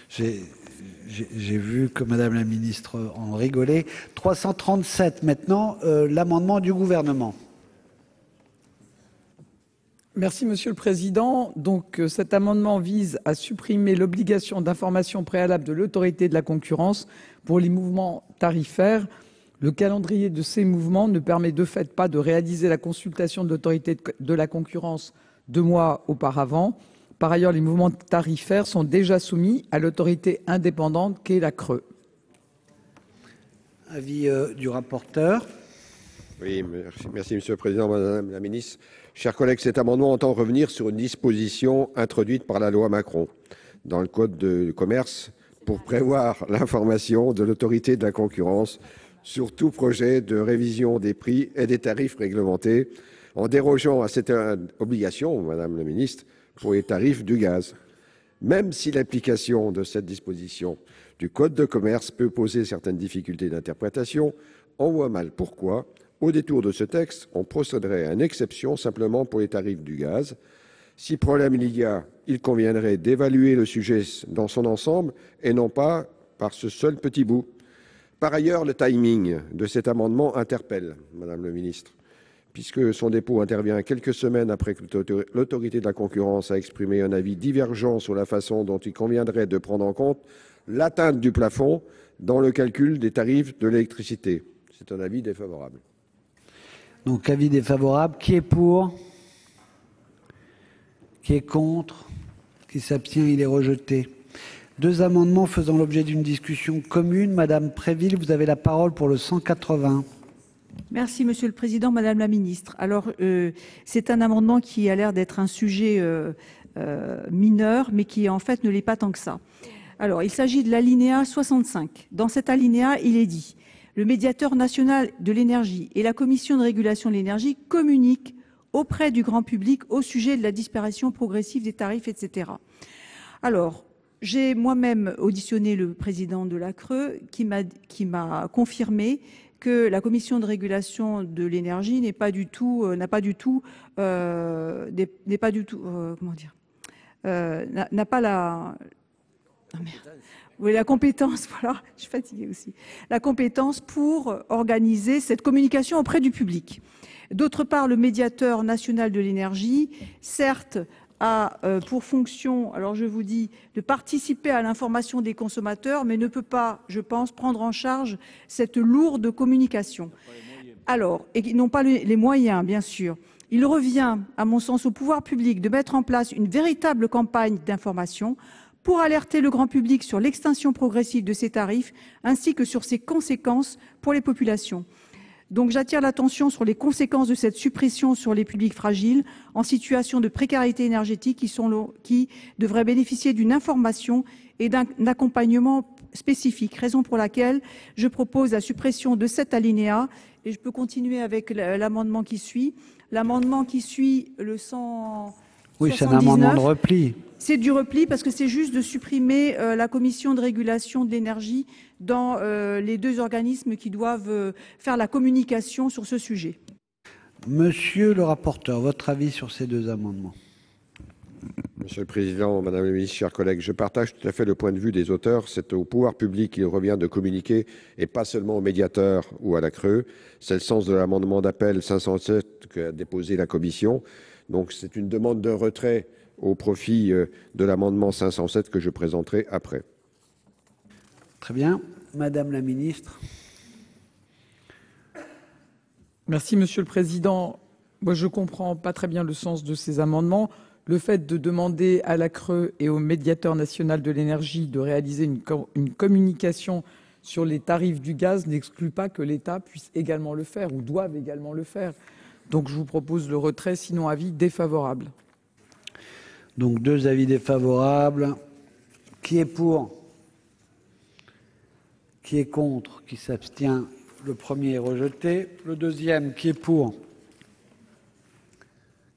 J'ai vu que Madame la ministre en rigolait. 337 maintenant, l'amendement du gouvernement. Merci Monsieur le Président. Donc cet amendement vise à supprimer l'obligation d'information préalable de l'autorité de la concurrence pour les mouvements tarifaires. Le calendrier de ces mouvements ne permet de fait pas de réaliser la consultation de l'autorité de la concurrence 2 mois auparavant. Par ailleurs, les mouvements tarifaires sont déjà soumis à l'autorité indépendante qu'est la CRE. Avis du rapporteur. Oui, merci Monsieur le Président, Madame la Ministre. Chers collègues, cet amendement entend revenir sur une disposition introduite par la loi Macron dans le Code de commerce pour prévoir l'information de l'autorité de la concurrence sur tout projet de révision des prix et des tarifs réglementés, en dérogeant à cette obligation, Madame la Ministre, pour les tarifs du gaz. Même si l'application de cette disposition du Code de commerce peut poser certaines difficultés d'interprétation, on voit mal pourquoi, au détour de ce texte, on procéderait à une exception simplement pour les tarifs du gaz. Si problème il y a, il conviendrait d'évaluer le sujet dans son ensemble et non pas par ce seul petit bout. Par ailleurs, le timing de cet amendement interpelle, Madame le Ministre, puisque son dépôt intervient quelques semaines après que l'autorité de la concurrence a exprimé un avis divergent sur la façon dont il conviendrait de prendre en compte l'atteinte du plafond dans le calcul des tarifs de l'électricité. C'est un avis défavorable. Donc, avis défavorable. Qui est pour? Qui est contre? Qui s'abstient? Il est rejeté. 2 amendements faisant l'objet d'une discussion commune. Madame Préville, vous avez la parole pour le 180. Merci Monsieur le Président, Madame la Ministre. Alors, c'est un amendement qui a l'air d'être un sujet mineur, mais qui en fait ne l'est pas tant que ça. Alors, il s'agit de l'alinéa 65. Dans cet alinéa, il est dit « Le médiateur national de l'énergie et la Commission de régulation de l'énergie communiquent auprès du grand public au sujet de la disparition progressive des tarifs, etc. » Alors, j'ai moi-même auditionné le président de la CRE qui m'a confirmé que la Commission de régulation de l'énergie n'a pas du tout la compétence, voilà, je suis fatiguée aussi, la compétence pour organiser cette communication auprès du public. D'autre part, le médiateur national de l'énergie, certes, a pour fonction, alors je vous dis, de participer à l'information des consommateurs, mais ne peut pas, je pense, prendre en charge cette lourde communication. Alors, et ils n'ont pas les moyens, bien sûr. Il revient, à mon sens, au pouvoir public de mettre en place une véritable campagne d'information pour alerter le grand public sur l'extinction progressive de ces tarifs, ainsi que sur ses conséquences pour les populations. Donc j'attire l'attention sur les conséquences de cette suppression sur les publics fragiles en situation de précarité énergétique qui devraient bénéficier d'une information et d'un accompagnement spécifique, raison pour laquelle je propose la suppression de cet alinéa. Et je peux continuer avec l'amendement qui suit. L'amendement qui suit, le 179. Oui, c'est un amendement de repli. C'est du repli parce que c'est juste de supprimer la commission de régulation de l'énergie dans les 2 organismes qui doivent faire la communication sur ce sujet. Monsieur le rapporteur, votre avis sur ces 2 amendements? Monsieur le Président, Madame la Ministre, chers collègues, je partage tout à fait le point de vue des auteurs. C'est au pouvoir public qu'il revient de communiquer et pas seulement au médiateur ou à la CRE. C'est le sens de l'amendement d'appel 507 qu'a déposé la Commission. Donc c'est une demande de retrait au profit de l'amendement 507 que je présenterai après. Très bien. Madame la Ministre. Merci Monsieur le Président. Moi, je ne comprends pas très bien le sens de ces amendements. Le fait de demander à la CRE et au médiateur national de l'énergie de réaliser une communication sur les tarifs du gaz n'exclut pas que l'État puisse également le faire ou doive également le faire. Donc je vous propose le retrait, sinon avis défavorable. Donc 2 avis défavorables. Qui est pour? Qui est contre? Qui s'abstient? Le premier est rejeté. Le deuxième, qui est pour?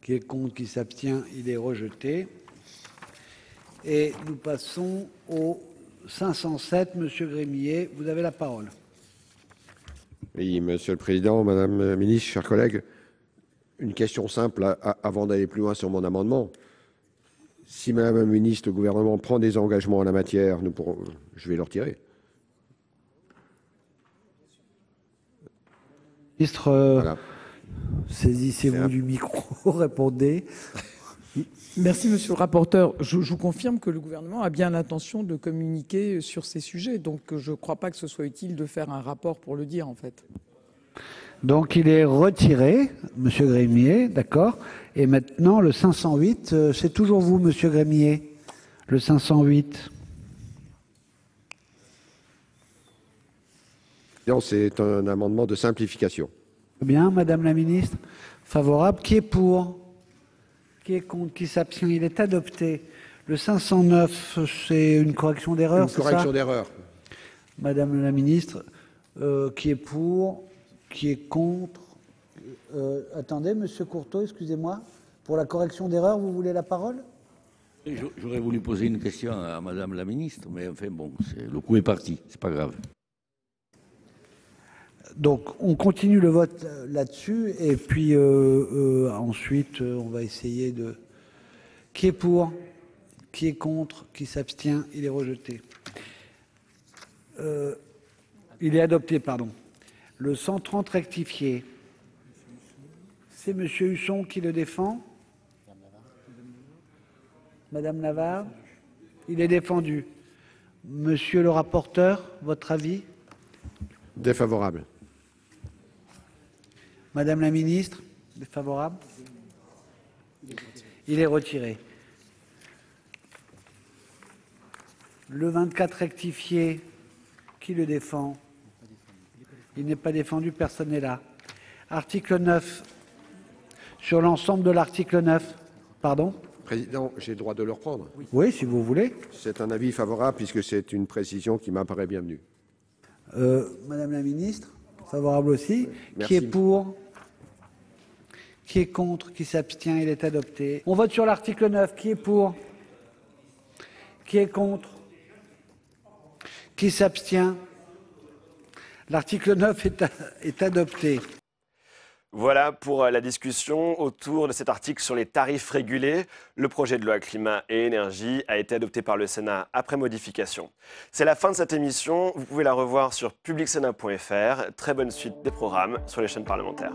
Qui est contre? Qui s'abstient? Il est rejeté. Et nous passons au 507. Monsieur Grémillet, vous avez la parole. Oui, Monsieur le Président, Madame la Ministre, chers collègues, une question simple avant d'aller plus loin sur mon amendement. Si Madame la Ministre, le gouvernement prend des engagements en la matière, je vais le retirer. Ministre, Voilà. Saisissez-vous du micro, répondez. Merci, monsieur le rapporteur. Je vous confirme que le gouvernement a bien l'intention de communiquer sur ces sujets. Donc, je ne crois pas que ce soit utile de faire un rapport pour le dire, en fait. Donc, il est retiré, monsieur Grémier, d'accord. Et maintenant, le 508, c'est toujours vous, monsieur Grémier, le 508. Non, c'est un amendement de simplification. Bien, Madame la Ministre, favorable. Qui est pour? Qui est contre? Qui s'abstient? Il est adopté. Le 509, c'est une correction d'erreur, c'est ça? Une correction d'erreur. Madame la Ministre, qui est pour? Qui est contre? Attendez, Monsieur Courteau, excusez-moi. Pour la correction d'erreur, vous voulez la parole? J'aurais voulu poser une question à Madame la Ministre, mais enfin bon, le coup est parti, c'est pas grave. Donc, on continue le vote là-dessus, et puis ensuite, on va essayer de... Qui est pour? Qui est contre? Qui s'abstient? Il est rejeté. Il est adopté, pardon. Le 130 rectifié, c'est M. Husson qui le défend. Madame Navarre, il est défendu. Monsieur le rapporteur, votre avis? Défavorable. Madame la Ministre, défavorable? Il est retiré. Le 24 rectifié, qui le défend? Il n'est pas défendu, personne n'est là. Article 9. Sur l'ensemble de l'article 9. Pardon? Président, j'ai le droit de le reprendre. Oui, si vous voulez. C'est un avis favorable puisque c'est une précision qui m'apparaît bienvenue. Madame la Ministre, favorable aussi. Merci. Qui est pour? Qui est contre? Qui s'abstient? Il est adopté. On vote sur l'article 9. Qui est pour? Qui est contre? Qui s'abstient? L'article 9 est adopté. Voilà pour la discussion autour de cet article sur les tarifs régulés. Le projet de loi climat et énergie a été adopté par le Sénat après modification. C'est la fin de cette émission. Vous pouvez la revoir sur publicsénat.fr. Très bonne suite des programmes sur les chaînes parlementaires.